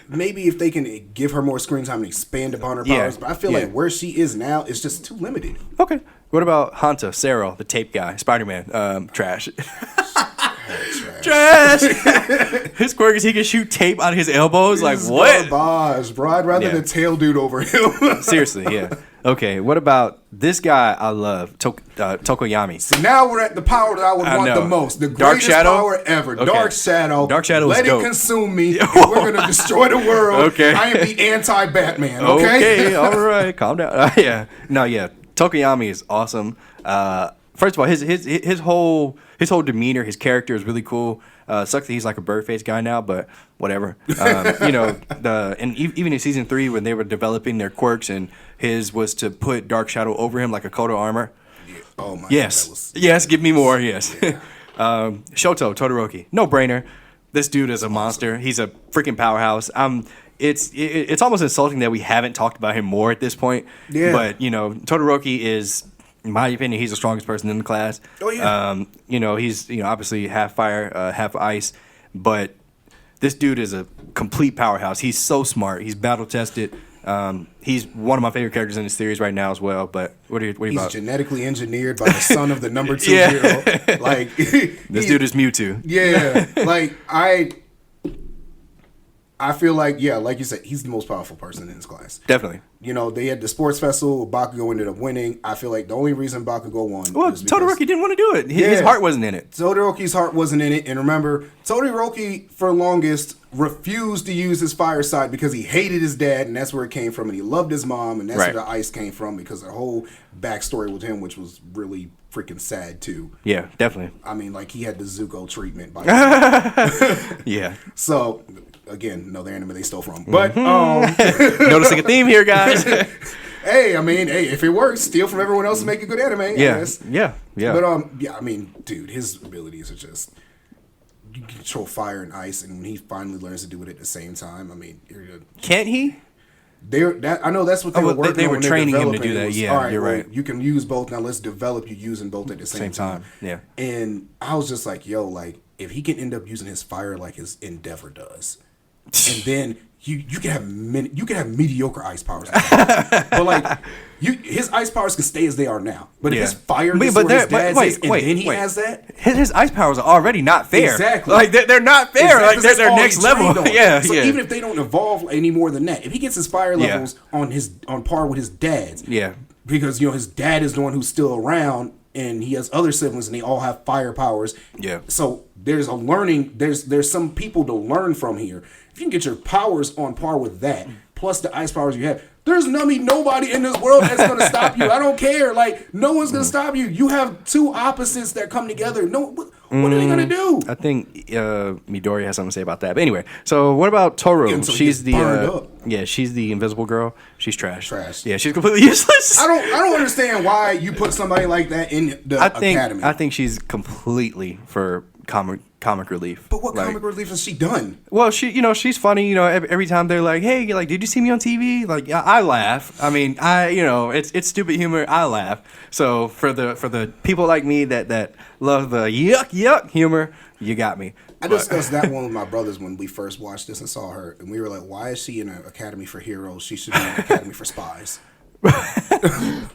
maybe if they can give her more screen time and expand upon her powers, but I feel like where she is now is just too limited. Okay. What about Hanta, Cero, the tape guy, Spider-Man? Trash. Trash. His quirk is he can shoot tape out of his elbows. Like, what? Garbage, bro. I'd rather the tail dude over him. Seriously, yeah. Okay, what about this guy I love, Tokoyami? So now we're at the power that I would want the most. The greatest power ever. Okay. Dark Shadow. Dark Shadow is dope. Let it consume me. And we're going to destroy the world. Okay. I am the anti-Batman, okay? Okay, all right. Calm down. Yeah. No, yeah. Tokoyami is awesome. First first of all, his whole demeanor, his character is really cool. Sucks that he's like a bird face guy now, but whatever. Even in season 3 when they were developing their quirks, and his was to put Dark Shadow over him like a coat of armor. Yeah. Oh my yes, God, yes, give me more. Yes. Yeah. Shoto Todoroki, no brainer. This dude is a monster. He's a freaking powerhouse. It's almost insulting that we haven't talked about him more at this point. Yeah. But Todoroki is, in my opinion, he's the strongest person in the class. Oh yeah. He's obviously half fire, half ice, but this dude is a complete powerhouse. He's so smart. He's battle tested. He's one of my favorite characters in the series right now as well. But what are you He's about? genetically engineered by the son of the number 2 Yeah. hero. Like This dude is Mewtwo. Yeah, like I feel like, yeah, like you said, he's the most powerful person in his class. Definitely. They had the sports festival. Bakugo ended up winning. I feel like the only reason Bakugo won Well, was because Todoroki didn't want to do it. His heart wasn't in it. Todoroki's heart wasn't in it. And remember, Todoroki, for longest, refused to use his fire side because he hated his dad, and that's where it came from. And he loved his mom, and that's Right. where the ice came from, because the whole backstory with him, which was really freaking sad, too. Yeah, definitely. I mean, like, he had the Zuko treatment. Yeah. So, again, another anime they stole from. But, Noticing a theme here, guys. hey, if it works, steal from everyone else and make a good anime. I guess. Yeah. But, dude, his abilities are just, you can control fire and ice, and when he finally learns to do it at the same time, Can't he? I know that's what they were working they on. were when they're training him to developing do it. that. Was, Yeah, all right, you're right. You can use both. Now let's develop you using both at the same time. Yeah. And I was just like, yo, like, if he can end up using his fire like his Endeavor does, and then you can have mediocre ice powers, but like his ice powers can stay as they are now. But if his fire is where his dad's is, and then he has that, his ice powers are already not fair. Exactly. Like they're not fair. Exactly. Like they're That's all next he level. trained on. Yeah. So yeah. even if they don't evolve any more than that, if he gets his fire levels on par with his dad's, Yeah. because his dad is the one who's still around, and he has other siblings, and they all have fire powers. Yeah. So there's a learning. There's some people to learn from here. If you can get your powers on par with that, plus the ice powers you have, there's nobody in this world that's gonna stop you. I don't care. Like, no one's gonna stop you. You have two opposites that come together. No, what are they gonna do? I think Midori has something to say about that. But anyway, so what about Toru? Until he She's gets burned up. she's the invisible girl. She's trash. Trash. Yeah, she's completely useless. I don't understand why you put somebody like that in the academy. I think she's completely for comic relief. But what comic relief has she done? Well, she's funny. Every time they're like, "Hey, like, did you see me on TV?" Like, I laugh. I mean, it's stupid humor. I laugh. So for the people like me that love the yuck humor, you got me. I discussed that one with my brothers when we first watched this and saw her, and we were like, "Why is she in an academy for heroes? She should be in an academy for spies."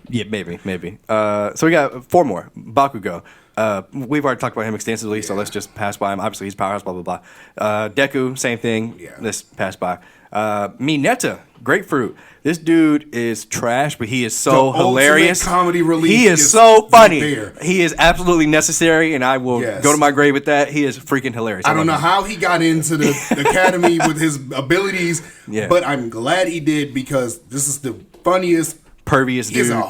Yeah, maybe. So we got 4 more. Bakugo. We've already talked about him extensively, so let's just pass by him. Obviously, he's powerhouse, blah, blah, blah. Deku, same thing. Yeah. Let's pass by. Mineta, grapefruit. This dude is trash, but he is so The hilarious. ultimate comedy relief He is is so funny. there. He is absolutely necessary, and I will go to my grave with that. He is freaking hilarious. I don't know how he got into the academy with his abilities, Yeah. but I'm glad he did, because this is the funniest. Pervious He's dude. a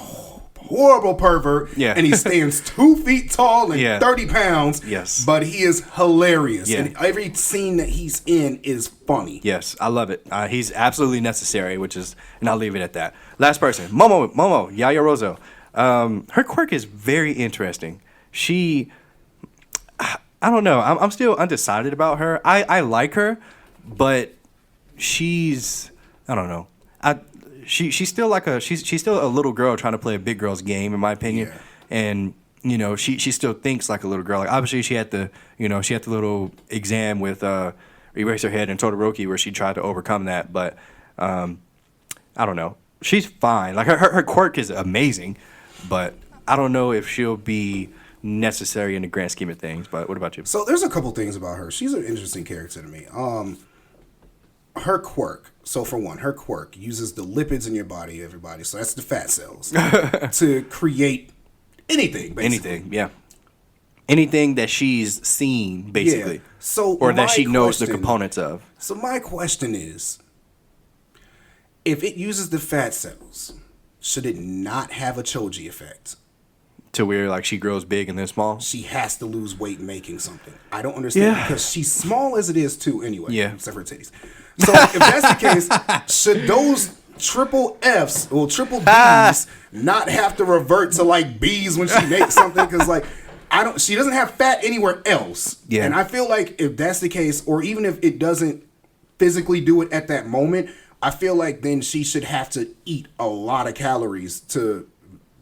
horrible pervert, Yeah. and he stands 2 feet tall and Yeah. 30 pounds. Yes. But he is hilarious, Yeah. and every scene that he's in is funny. Yes, I love it. He's absolutely necessary, and I'll leave it at that. Last person, Momo, Yaya Rozo. Her quirk is very interesting. I don't know. I'm still undecided about her. I like her, but I don't know. She's still she's still a little girl trying to play a big girl's game, in my opinion. Yeah. And she still thinks like a little girl. Like, obviously she had the little exam with Eraserhead and Todoroki where she tried to overcome that, but I don't know. She's fine. Like, her quirk is amazing, but I don't know if she'll be necessary in the grand scheme of things. But what about you? So there's a couple things about her. She's an interesting character to me. Her quirk. So for one, her quirk uses the lipids in your body, everybody. So that's the fat cells to create anything, basically. Anything, yeah. Anything that she's seen, basically. Yeah. So or that she knows the question- components of. So my question is, if it uses the fat cells, should it not have a Choji effect? to where like she grows big and then small. She has to lose weight making something. I don't understand because she's small as it is too. Anyway, except for her titties. So if that's the case, should those triple Fs or triple Bs not have to revert to like Bs when she makes something? Because like she doesn't have fat anywhere else. Yeah, and I feel like if that's the case, or even if it doesn't physically do it at that moment, I feel like then she should have to eat a lot of calories to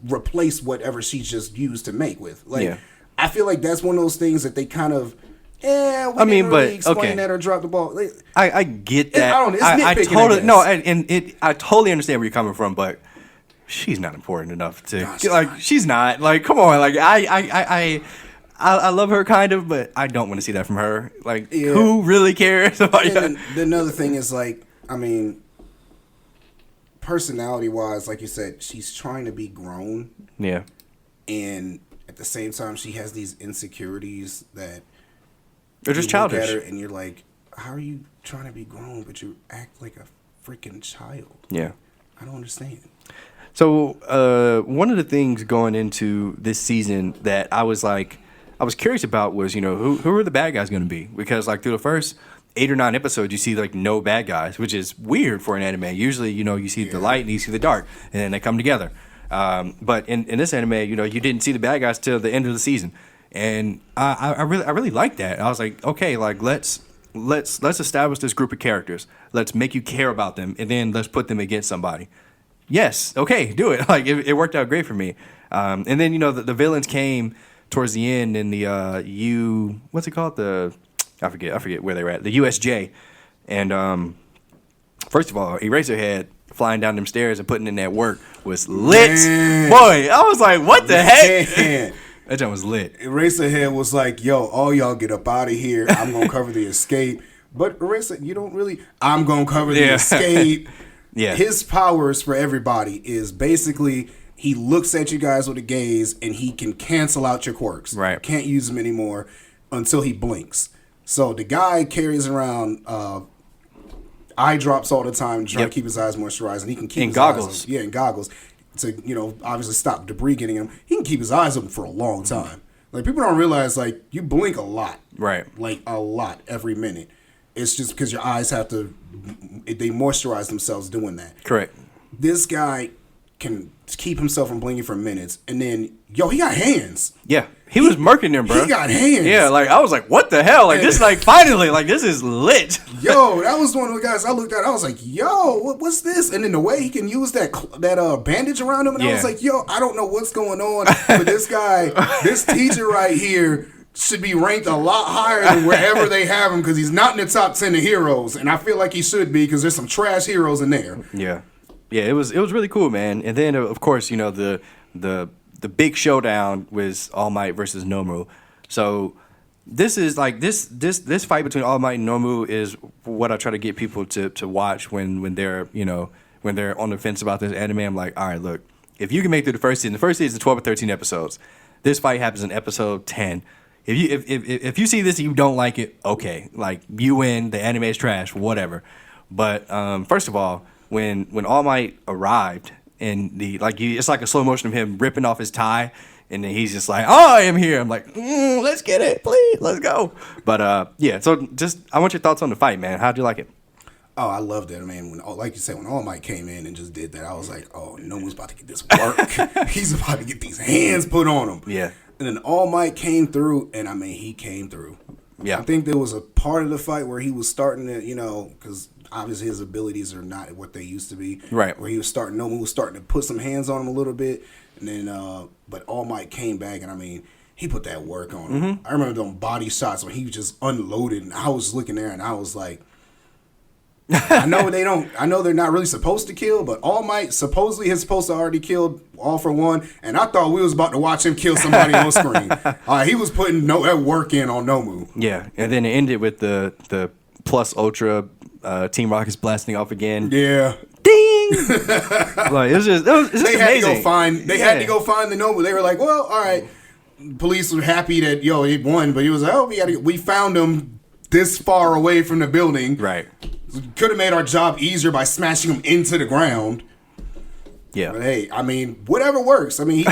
replace whatever she just used to make with. Like, I feel like that's one of those things that they kind of, didn't really explain that or drop the ball. Like, I get that. I totally no, I totally understand where you're coming from, but she's not important enough to she's not like, come on, like I love her kind of, but I don't want to see that from her. Like, who really cares about and another thing is like, I mean, personality wise, like you said, she's trying to be grown. Yeah. And at the same time, she has these insecurities that they're just childish. Look at her and you're like, how are you trying to be grown, but you act like a freaking child? Yeah. I don't understand. So one of the things going into this season that I was curious about was, who are the bad guys going to be? Because like through the first 8 or 9 episodes, you see like no bad guys, which is weird for an anime. Usually, you see the light and you see the dark, and then they come together. But in this anime, you didn't see the bad guys till the end of the season, and I really like that. I was like, okay, like let's establish this group of characters. Let's make you care about them, and then let's put them against somebody. Yes, okay, do it. Like it worked out great for me. And then the villains came towards the end in the what's it called, I forget where they were at, the USJ. And first of all, Eraserhead flying down them stairs and putting in that work was lit. Man. Boy, I was like, what the heck? That joint was lit. Eraserhead was like, yo, all y'all get up out of here. I'm going to cover the escape. But Eraser, you don't really, I'm going to cover the escape. Yeah. His powers for everybody is basically he looks at you guys with a gaze and he can cancel out your quirks. Right. Can't use them anymore until he blinks. So the guy carries around eye drops all the time to try to keep his eyes moisturized, and he can keep his goggles. Eyes open. Yeah, and goggles to obviously stop debris getting him. He can keep his eyes open for a long time. Like people don't realize like you blink a lot, right? Like a lot every minute. It's just because your eyes have to they moisturize themselves doing that. Correct. This guy can keep himself from blinking for minutes, and then he got hands. Yeah, he was murking them, bro. He got hands. Yeah, like I was like, what the hell? Like this, like finally, like this is lit. Yo, that was one of the guys I looked at. I was like, yo, what's this? And then the way he can use that bandage around him, and I was like, yo, I don't know what's going on, but this guy, this teacher right here should be ranked a lot higher than wherever they have him because he's not in the top 10 of heroes, and I feel like he should be because there's some trash heroes in there. Yeah. Yeah, it was really cool, man. And then of course, the big showdown was All Might versus Nomu. So this is like this fight between All Might and Nomu is what I try to get people to watch when they're when they're on the fence about this anime. I'm like, all right, look, if you can make it through the first season is 12 or 13 episodes. This fight happens in episode 10. If you see this and you don't like it, okay, like you win. The anime is trash, whatever. But first of all, when All Might arrived and it's like a slow motion of him ripping off his tie, and then he's just like, "Oh, I am here." I'm like, "Let's get it, please, let's go." But yeah, so just I want your thoughts on the fight, man. How'd you like it? Oh, I loved it, man. Like you said, when All Might came in and just did that, I was like, "Oh, Nomu's about to get this work. He's about to get these hands put on him." Yeah. And then All Might came through, and I mean, he came through. Yeah. I think there was a part of the fight where he was starting to, because obviously his abilities are not what they used to be. Right. Where Nomu was starting to put some hands on him a little bit, and then, but All Might came back, and I mean, he put that work on him. Mm-hmm. I remember them body shots when he just unloaded, and I was looking there, and I was like, I know they're not really supposed to kill, but All Might supposedly is supposed to already killed All for One, and I thought we was about to watch him kill somebody on screen. He was putting that work in on Nomu. Yeah, and then it ended with the Plus Ultra Team Rocket's blasting off again. Yeah. Ding! Like it was just amazing. Had to go find the Nomu. They were like, well, all right. Police were happy that he won, but he was like, we found him this far away from the building. Right. Could have made our job easier by smashing him into the ground. Yeah. But hey, I mean, whatever works. I mean,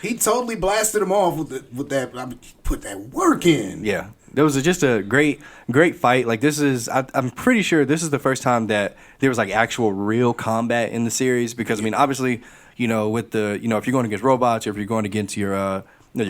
he totally blasted him off with that. I mean, he put that work in. Yeah. There was just a great fight. Like, I'm pretty sure this is the first time that there was like actual real combat in the series, because I mean, obviously, with the, if you're going against robots or if you're going against your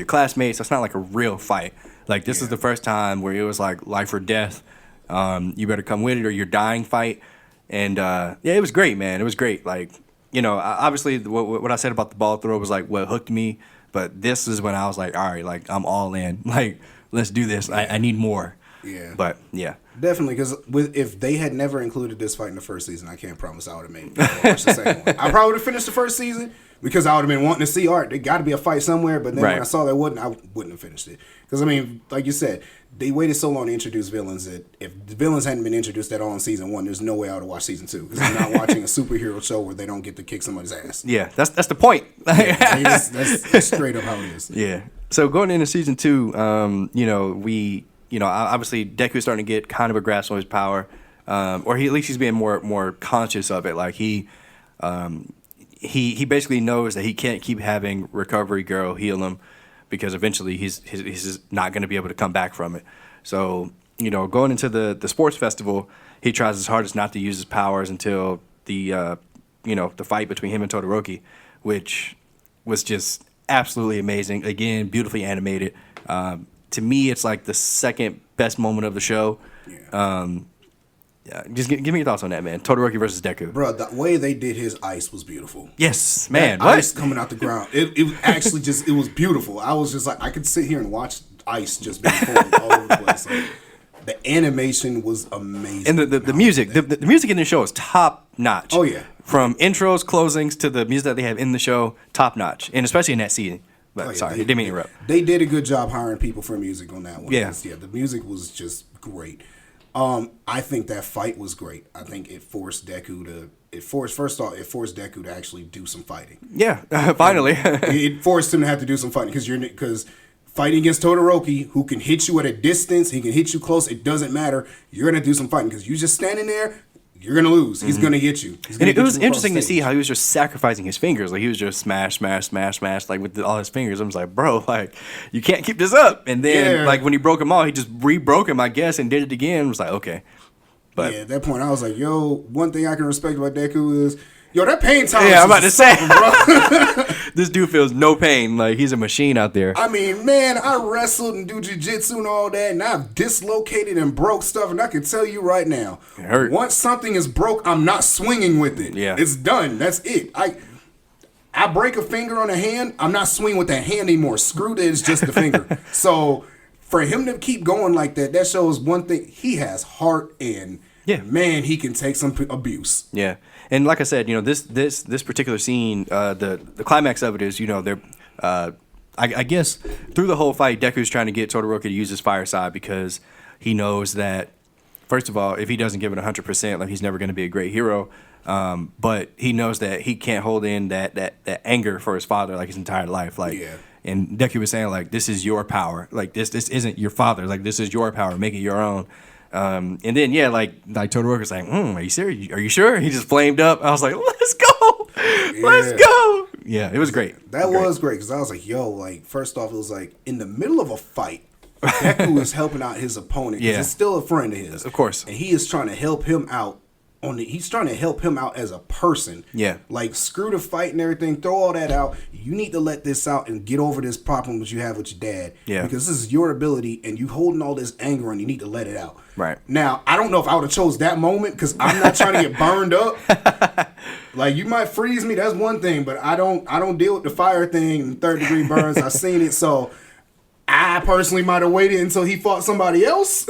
classmates, that's not like a real fight. Like, this is the first time where it was like life or death. You better come with it or you're dying fight. And it was great, man. It was great. Like, obviously what I said about the ball throw was like what hooked me, but this is when I was like, all right, like I'm all in. Like, let's do this. I need more. Yeah. But yeah. Definitely, because if they had never included this fight in the first season, I can't promise I would have made watch the second one. I probably would have finished the first season because I would have been wanting to see art. There got to be a fight somewhere, but then when I saw there wasn't, I wouldn't have finished it. Because I mean, like you said, they waited so long to introduce villains that if the villains hadn't been introduced at all in season 1, there's no way I would have watched season 2, because I'm not watching a superhero show where they don't get to kick somebody's ass. Yeah, that's the point. That's straight up how it is. Yeah. So going into season 2, obviously Deku's starting to get kind of a grasp on his power, or at least he's being more conscious of it. Like he basically knows that he can't keep having Recovery Girl heal him, because eventually he's just not going to be able to come back from it. So, going into the sports festival, he tries his hardest not to use his powers until the fight between him and Todoroki, which was just absolutely amazing. Again, beautifully animated. To me, it's like the second best moment of the show. Just give me your thoughts on that, man. Todoroki versus Deku. Bro, the way they did his ice was beautiful. Yes, man. That ice coming out the ground. It actually it was beautiful. I was just like, I could sit here and watch ice just being formed all over the place. Like, the animation was amazing. And the music. The music in the show is top notch. Oh, yeah. From intros, closings, to the music that they have in the show, top notch. And especially in that season. But sorry, didn't mean to interrupt. They did a good job hiring people for music on that one. Yeah. Yeah, the music was just great. I think that fight was great. I think it forced Deku to actually do some fighting. Yeah, finally. It forced him to have to do some fighting, because fighting against Todoroki, who can hit you at a distance, he can hit you close, it doesn't matter. You're gonna do some fighting, because you just standing there, you're gonna lose. He's gonna get you. And it was interesting to see how he was just sacrificing his fingers. Like, he was just smash, like with all his fingers. I was like, bro, like, you can't keep this up. And then like when he broke him all, he just re-broke him, I guess, and did it again. I was like, okay. But at that point I was like, yo, one thing I can respect about Deku is, yo, that pain tolerance. Yeah, I'm about to say, bro. This dude feels no pain. Like, he's a machine out there. I mean, man, I wrestled and do jiu-jitsu and all that, and I've dislocated and broke stuff, and I can tell you right now, it hurt. Once something is broke, I'm not swinging with it. Yeah. It's done. That's it. I break a finger on a hand, I'm not swinging with that hand anymore. Screw that, it's just the finger. So for him to keep going like that, that shows one thing. He has heart, and man, he can take some abuse. Yeah. And like I said, this particular scene, the climax of it is, they're, I guess, through the whole fight, Deku's trying to get Todoroki to use his fire side, because he knows that, first of all, if he doesn't give it 100%, like, he's never going to be a great hero. But he knows that he can't hold in that anger for his father, like, his entire life. Like, and Deku was saying, like, this is your power. Like, this isn't your father. Like, this is your power. Make it your own. And then like Todoroki's like, are you serious? Are you sure? He just flamed up. I was like, let's go, let's go. Yeah, it was great. That was great, because I was like, yo, like, first off, it was like in the middle of a fight, Deku is helping out his opponent, because he's still a friend of his, of course, and he is trying to help him out. He's trying to help him out as a person. Yeah. Like, screw the fight and everything. Throw all that out. You need to let this out and get over this problem that you have with your dad. Yeah. Because this is your ability, and you holding all this anger, and you need to let it out. Right. Now, I don't know if I would have chose that moment, because I'm not trying to get burned up. Like, you might freeze me, that's one thing, but I don't deal with the fire thing and 3rd-degree burns. I've seen it, so I personally might have waited until he fought somebody else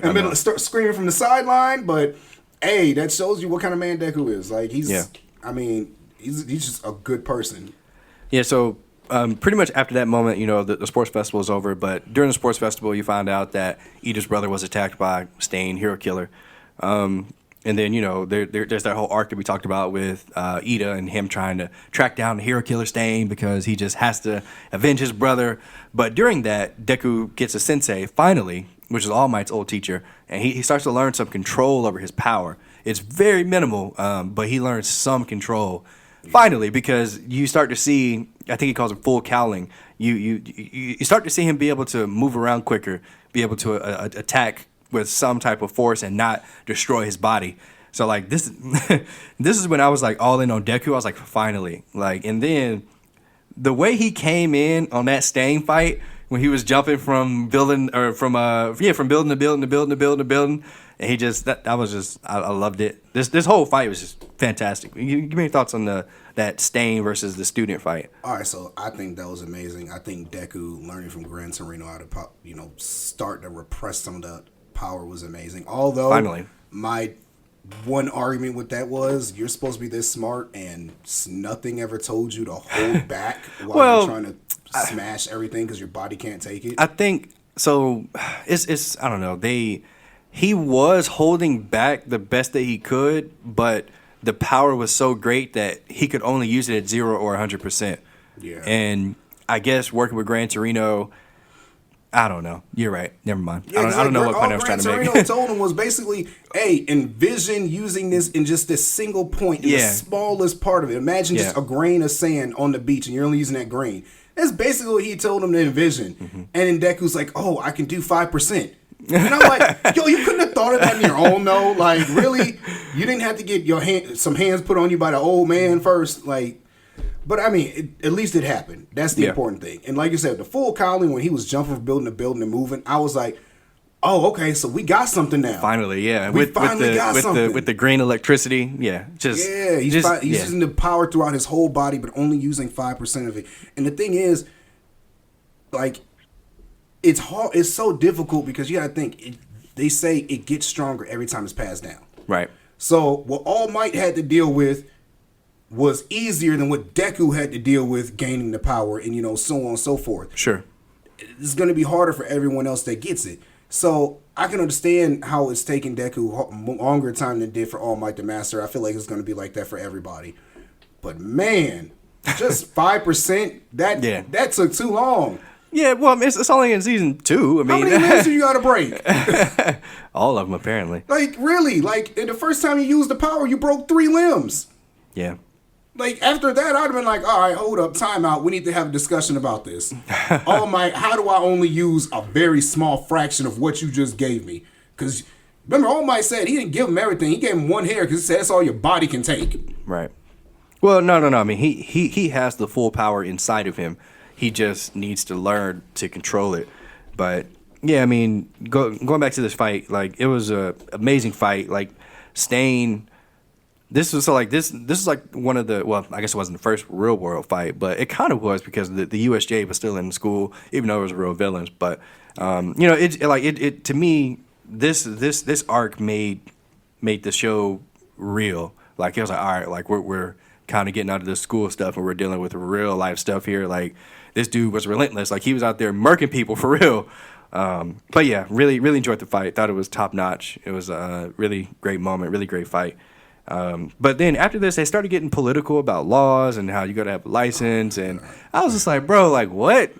and then start screaming from the sideline, but hey, that shows you what kind of man Deku is. Like, he's just a good person. Yeah, so pretty much after that moment, the sports festival is over. But during the sports festival, you find out that Ida's brother was attacked by Stain, hero killer. And then, there's that whole arc that we talked about with Ida and him trying to track down the hero killer Stain, because he just has to avenge his brother. But during that, Deku gets a sensei, finally, which is All Might's old teacher, and he starts to learn some control over his power. It's very minimal, but he learns some control. Finally, because you start to see, I think he calls it full cowling. You start to see him be able to move around quicker, be able to attack with some type of force and not destroy his body. So like this, this is when I was like all in on Deku. I was like, finally, like, and then the way he came in on that Stain fight when he was jumping from building or from building to building to building to building to building, and he just that was just I loved it. This whole fight was just fantastic. Give me your thoughts on that Stain versus the student fight. All right, so I think that was amazing. I think Deku learning from Gran Torino how to start to repress some of the power was amazing. Although Finally. My one argument with that was you're supposed to be this smart and nothing ever told you to hold back while you're trying to smash everything because your body can't take it. I think so. It's I don't know. He was holding back the best that he could, but the power was so great that he could only use it at 0 or 100%. Yeah. And I guess working with Gran Torino, I don't know. You're right. Never mind. Yeah, I don't know what point I was trying to make. Gran Torino told him was basically, hey, envision using this in just this single point, in the smallest part of it. Imagine just a grain of sand on the beach, and you're only using that grain. That's basically what he told him to envision. Mm-hmm. And then Deku's like, oh, I can do 5%. And I'm like, yo, you couldn't have thought of that on your own, though. Like, really? You didn't have to get some hands put on you by the old man first? Like, but I mean, at least it happened. That's the important thing. And like you said, the full Cowling, when he was jumping from building to building and moving, I was like, oh, okay, so we got something now. Finally, yeah. We finally got something. With the green electricity, he's using the power throughout his whole body, but only using 5% of it. And the thing is, like, it's hard. It's so difficult because you got to think. They say it gets stronger every time it's passed down. Right. So what All Might had to deal with was easier than what Deku had to deal with gaining the power, and so on and so forth. Sure. It's going to be harder for everyone else that gets it. So I can understand how it's taking Deku longer time than it did for All Might the Master. I feel like it's going to be like that for everybody. But man, just 5%, that took too long. Yeah, well, I mean, it's only in season 2. I mean, how many limbs do you got to break? All of them, apparently. Like, really? Like, the first time you used the power, you broke 3 limbs. Yeah. Like, after that, I'd have been like, all right, hold up, time out. We need to have a discussion about this. How do I only use a very small fraction of what you just gave me? Because, remember, All Might said he didn't give him everything. He gave him 1 hair because he said that's all your body can take. Right. Well, no. I mean, he has the full power inside of him. He just needs to learn to control it. But, yeah, I mean, going back to this fight, like, it was an amazing fight. Like, Stain... This was like one of the, well, I guess it wasn't the first real world fight, but it kind of was because the USJ was still in school, even though it was real villains. But it to me, this arc made the show real. Like, it was like, all right, like we're kind of getting out of this school stuff and we're dealing with real life stuff here. Like, this dude was relentless. Like, he was out there murking people for real. But yeah, really enjoyed the fight. Thought it was top notch. It was a really great moment, really great fight. But then after this, they started getting political about laws and how you got to have a license. And I was just like, bro, like, what?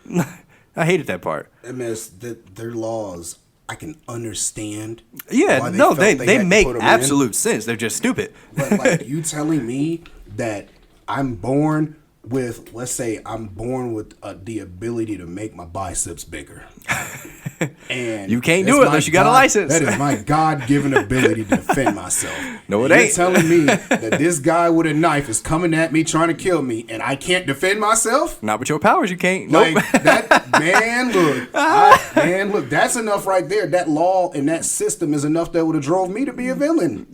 I hated that part. Their laws, I can understand. Yeah, no, they make absolute sense. They're just stupid. But, like, you telling me that I'm born with, let's say, the ability to make my biceps bigger. And you can't do it unless you got a license. That is my God-given ability to defend myself. No, it ain't. You're telling me that this guy with a knife is coming at me trying to kill me and I can't defend myself? Not with your powers, you can't. Like, nope. Look, that's enough right there. That law and that system is enough that would have drove me to be a villain.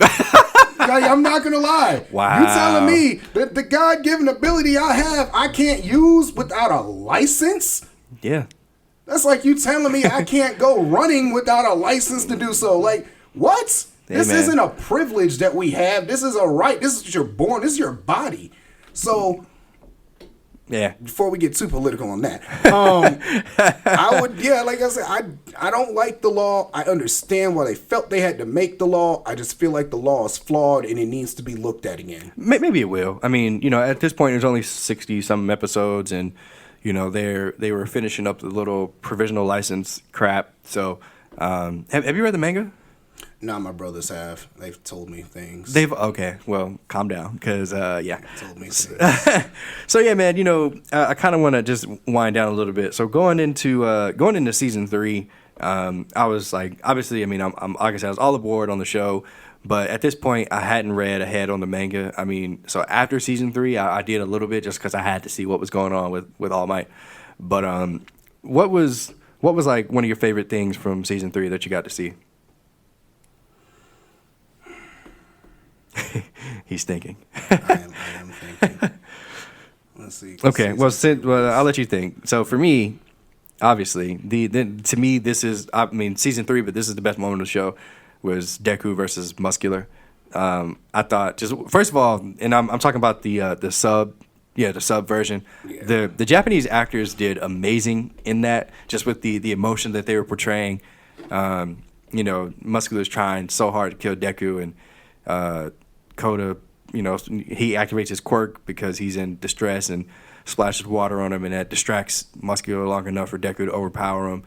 I'm not going to lie. Wow. You telling me that the God-given ability I have, I can't use without a license? Yeah. That's like you telling me I can't go running without a license to do so. Like, what? Hey, this man. Isn't a privilege that we have. This is a right. This is what you're born. This is your body. So, yeah. Before we get too political on that, like I said, I don't like the law. I understand why they felt they had to make the law. I just feel like the law is flawed and it needs to be looked at again. Maybe it will. I mean, at this point, there's only 60-some episodes, and they were finishing up the little provisional license crap. So, have you read the manga? Now my brothers have. They've told me things. Okay. Well, calm down, because yeah. Told me things. So yeah, man. I kind of want to just wind down a little bit. So going into season 3, I was like, obviously, I mean, I'm like I said, I was all aboard on the show, but at this point, I hadn't read ahead on the manga. I mean, so after season 3, I did a little bit just because I had to see what was going on with All Might. But what was like one of your favorite things from season 3 that you got to see? He's thinking. I am thinking. Let's see. Okay, well, I'll let you think. So for me, obviously, to me, this is, I mean, season 3, but this is the best moment of the show, was Deku versus Muscular. I thought, just first of all, and I'm talking about the sub, the sub version. Yeah. The Japanese actors did amazing in that, just with the emotion that they were portraying. Muscular's trying so hard to kill Deku, and Koda, he activates his quirk because he's in distress and splashes water on him, and that distracts Muscular long enough for Deku to overpower him.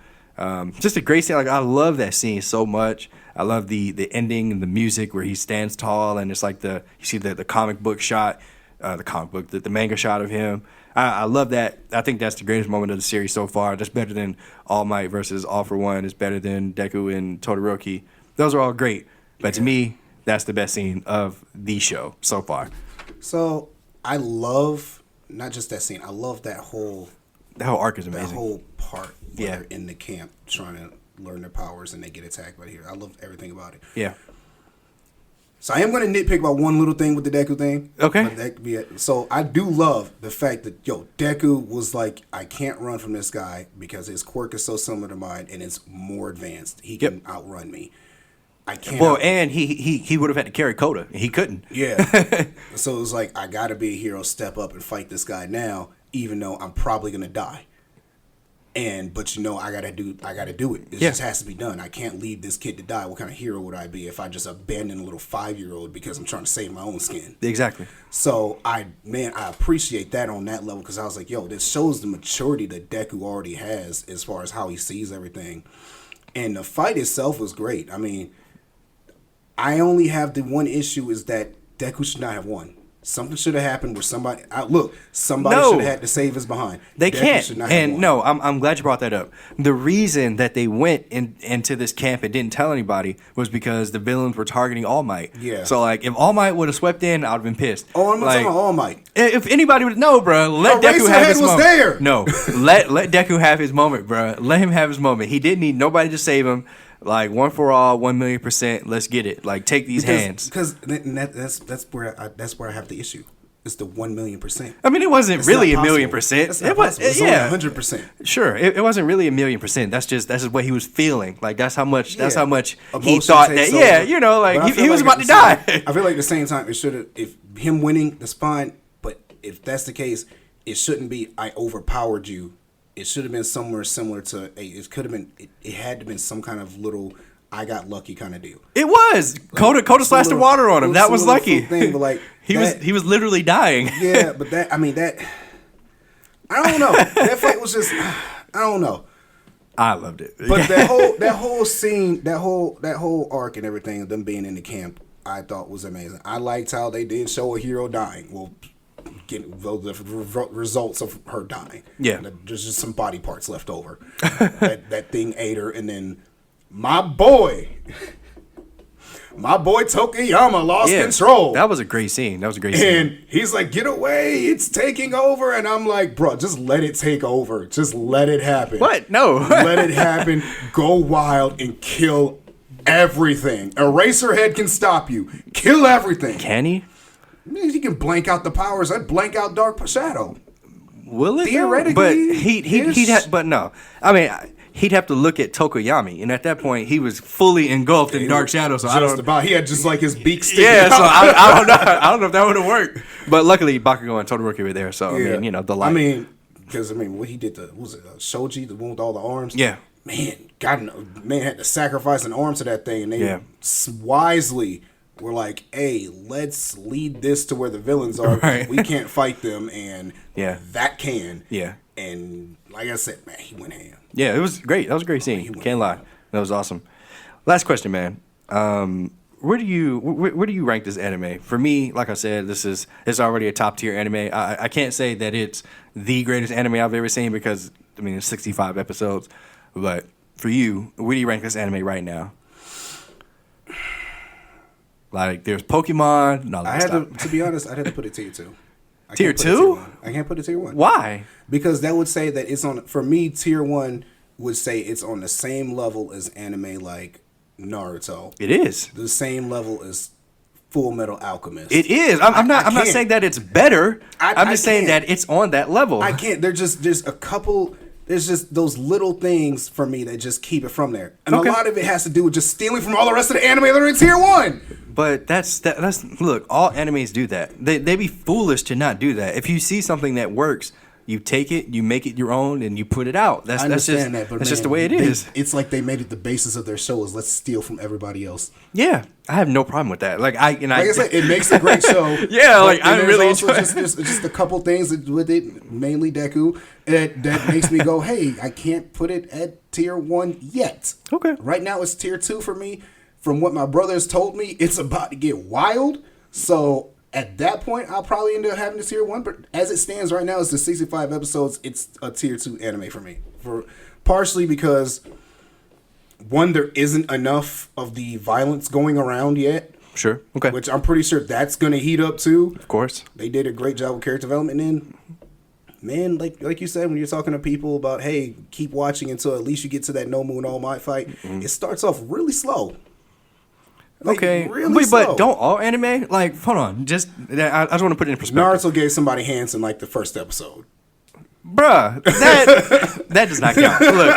Just a great scene. Like, I love that scene so much. I love the ending and the music where he stands tall, and it's like you see the comic book shot, the manga shot of him. I love that. I think that's the greatest moment of the series so far. That's better than All Might versus All for One. It's better than Deku and Todoroki. Those are all great, but to me, that's the best scene of the show so far. So I love not just that scene. I love that whole arc is amazing. That whole part where they're in the camp trying to learn their powers and they get attacked by here. I love everything about it. Yeah. So I am going to nitpick about one little thing with the Deku thing. Okay. But that could be it. So I do love the fact that, Deku was like, I can't run from this guy because his quirk is so similar to mine and it's more advanced. He can outrun me. I can't. Well, and he would have had to carry Koda. He couldn't. Yeah. So it was like, I got to be a hero, step up and fight this guy now, even though I'm probably going to die. But I gotta do it. It just has to be done. I can't leave this kid to die. What kind of hero would I be if I just abandon a little 5-year-old because I'm trying to save my own skin? Exactly. So I appreciate that on that level, because I was like, this shows the maturity that Deku already has as far as how he sees everything. And the fight itself was great. I mean, I only have the one issue is that Deku should not have won. Something should have happened where somebody should have had to save his behind. They can't. And no, I'm glad you brought that up. The reason that they went into this camp and didn't tell anybody was because the villains were targeting All Might. Yeah. So like, if All Might would have swept in, I'd have been pissed. Oh, I'm not talking about All Might. If anybody would know, bro, let Deku have his moment. There. No, let Deku have his moment, bro. Let him have his moment. He didn't need nobody to save him. Like, one for all, 1,000,000%. Let's get it. Like, take these hands. Because that's where I have the issue. It's the 1,000,000%. I mean, it wasn't really 1,000,000%. It was 100%. Sure, it wasn't really 1,000,000%. That's just what he was feeling. Like, that's how much he Emotion thought that. over. Yeah, like he was about to die. I feel like at the same time, it should have. If him winning, that's fine. But if that's the case, it shouldn't be I overpowered you. It should have been somewhere similar to it could have been. It had to have been some kind of little I got lucky kind of deal. It was Koda splashed the water on him. That was lucky. Thing, but like he was literally dying. Yeah, but that I don't know. That fight was just I don't know. I loved it. But that whole scene, that whole arc and everything of them being in the camp, I thought was amazing. I liked how they did show a hero dying. Well, get the results of her dying. Yeah, there's just some body parts left over. that thing ate her, and then my boy Tokuyama lost control. That was a great scene. And he's like, "Get away! It's taking over!" And I'm like, "Bro, just let it take over. Just let it happen." What? No. Let it happen. Go wild and kill everything. Eraserhead can stop you. Kill everything. Can he? He can blank out the powers. I'd blank out Dark Shadow. Will it? Theoretically, but he'd have. But no, I mean, he'd have to look at Tokoyami, and at that point, he was fully engulfed in Dark Shadow. So he had just like his beak sticking out. So I don't know. I don't know if that would have worked. But luckily, Bakugo and Todoroki were there. So I mean, the light. Because what he did Shoji, the one with all the arms. Yeah. Man had to sacrifice an arm to that thing, and they wisely were like, "Hey, let's lead this to where the villains are. Right. We can't fight them, and that can." Yeah. And like I said, man, he went ham. Yeah, it was great. That was a great scene. Can't lie. That was awesome. Last question, man. Where do you rank this anime? For me, like I said, it's already a top tier anime. I can't say that it's the greatest anime I've ever seen because I mean it's 65 episodes. But for you, where do you rank this anime right now? Like there's Pokemon. No, to be honest, I'd have to put it tier 2. Tier 2? I can't put it tier 1. Why? Because that would say that it's on. For me, tier 1 would say it's on the same level as anime like Naruto. It is the same level as Full Metal Alchemist. It is. I'm not saying that it's better. I'm just saying that it's on that level. I can't. There's a couple. There's just those little things for me that just keep it from there, and a lot of it has to do with just stealing from all the rest of the anime that are in tier 1. But that's look. All animes do that. They be foolish to not do that. If you see something that works, you take it, you make it your own, and you put it out. That's just the way it is. It's like they made it the basis of their show is let's steal from everybody else. Yeah, I have no problem with that. Like I said, it makes a great show. Yeah, like I really also just a couple things with it, mainly Deku, that makes me go, hey, I can't put it at tier 1 yet. Okay. Right now it's tier 2 for me. From what my brothers told me, it's about to get wild. So at that point, I'll probably end up having a tier 1. But as it stands right now, it's the 65 episodes. It's a tier 2 anime for me. Partially because, one, there isn't enough of the violence going around yet. Sure. Okay. Which I'm pretty sure that's going to heat up too. Of course. They did a great job with character development. And man, like you said, when you're talking to people about, hey, keep watching until at least you get to that No Moon All Might fight, it starts off really slow. Like, okay, really but don't all anime hold on? I just want to put it in perspective. Naruto gave somebody hands in like the first episode, bruh. That does not count. Look,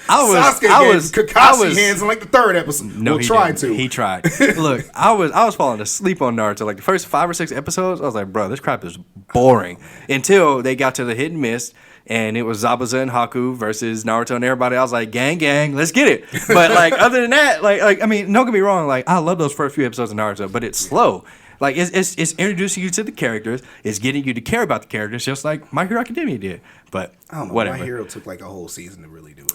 Sasuke gave Kakashi hands in like the third episode. No, he tried. Look, I was falling asleep on Naruto. Like the first 5 or 6 episodes, I was like, bro, this crap is boring. Until they got to the hit and miss. And it was Zabuza and Haku versus Naruto and everybody. I was like, gang, let's get it. But like, other than that, like I mean, don't get me wrong. Like, I love those first few episodes of Naruto, but it's slow. Like, it's introducing you to the characters. It's getting you to care about the characters, just like My Hero Academia did. But I don't know. Whatever. My Hero took like a whole season to really do it.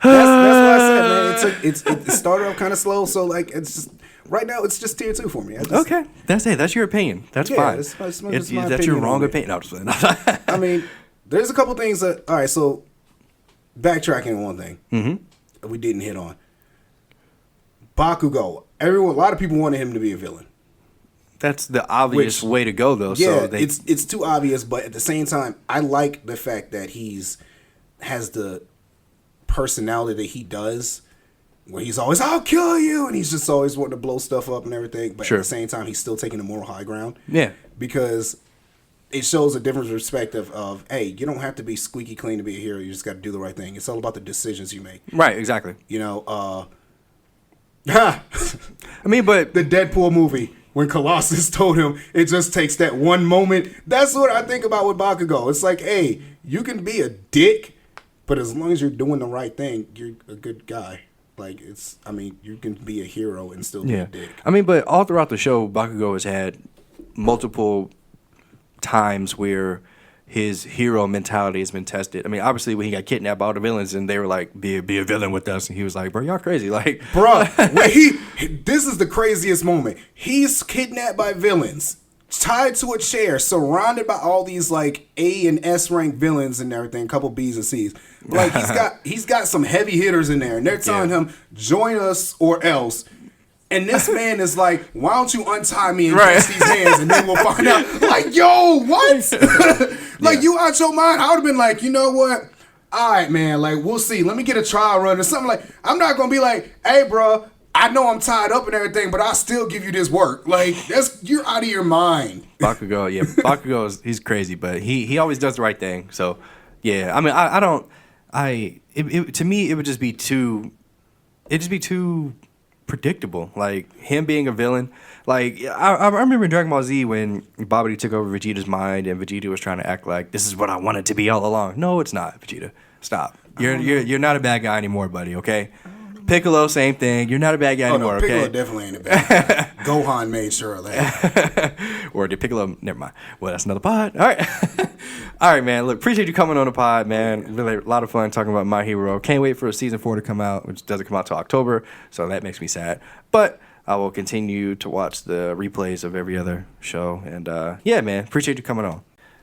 That's what I said, man. It started off kind of slow, so like it's just, right now it's just tier 2 for me. Okay, that's it. That's your opinion. That's fine. That's your wrong opinion. No, I mean. There's a couple things that, all right, so backtracking on one thing we didn't hit on. Bakugo. A lot of people wanted him to be a villain. That's the obvious way to go, though. Yeah, so it's too obvious, but at the same time, I like the fact that has the personality that he does, where he's always, I'll kill you, and he's just always wanting to blow stuff up and everything, but at the same time, he's still taking the moral high ground. Yeah. Because it shows a different perspective of, hey, you don't have to be squeaky clean to be a hero. You just got to do the right thing. It's all about the decisions you make. Right, exactly. You know, I mean, but the Deadpool movie, when Colossus told him it just takes that one moment, that's what I think about with Bakugo. It's like, hey, you can be a dick, but as long as you're doing the right thing, you're a good guy. Like, you can be a hero and still be a dick. I mean, but all throughout the show, Bakugo has had multiple times where his hero mentality has been tested. I mean, obviously when he got kidnapped by all the villains and they were like, be a villain with us, and he was like, bro, y'all crazy. Like, bro, this is the craziest moment. He's kidnapped by villains, tied to a chair, surrounded by all these like A and S rank villains and everything, a couple B's and C's. Like he's got some heavy hitters in there, and they're telling him, join us or else. And this man is like, why don't you untie me and catch these hands, and then we'll find out. Like, yo, what? Like, you out your mind? I would have been like, you know what? All right, man, like, we'll see. Let me get a trial run or something. Like, I'm not going to be like, hey, bro, I know I'm tied up and everything, but I'll still give you this work. Like, you're out of your mind. Bakugo, he's crazy, but he always does the right thing. So, yeah, I mean, to me, it would just be too predictable. Like him being a villain. Like I remember in Dragon Ball Z when Babidi took over Vegeta's mind and Vegeta was trying to act like this is what I wanted to be all along. No, it's not, Vegeta. Stop. You're not a bad guy anymore, buddy. Okay. Piccolo, same thing. You're not a bad guy anymore. No, Piccolo okay. Definitely ain't a bad guy. Gohan made sure of that. Or did Piccolo? Never mind. Well, that's another pod. All right. All right, man. Look, appreciate you coming on the pod, man. Really a lot of fun talking about My Hero. Can't wait for season 4 to come out, which doesn't come out till October, so that makes me sad. But I will continue to watch the replays of every other show. And yeah, man, appreciate you coming on.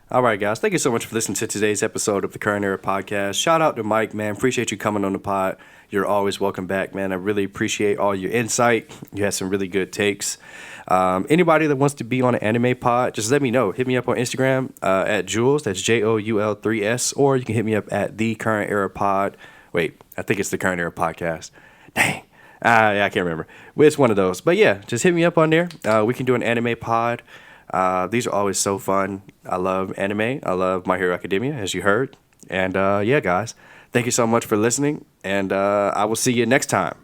All right, guys. Thank you so much for listening to today's episode of the Current Era Podcast. Shout out to Mike, man. Appreciate you coming on the pod. You're always welcome back, man. I really appreciate all your insight. You had some really good takes. Anybody that wants to be on an anime pod, just let me know. Hit me up on Instagram at Jules. That's JOUL3S. Or you can hit me up at the Current Era Pod. Wait, I think it's the Current Era Podcast. Dang. Yeah, I can't remember. It's one of those. But yeah, just hit me up on there. We can do an anime pod. These are always so fun. I love anime. I love My Hero Academia, as you heard. And yeah, guys, thank you so much for listening. And I will see you next time.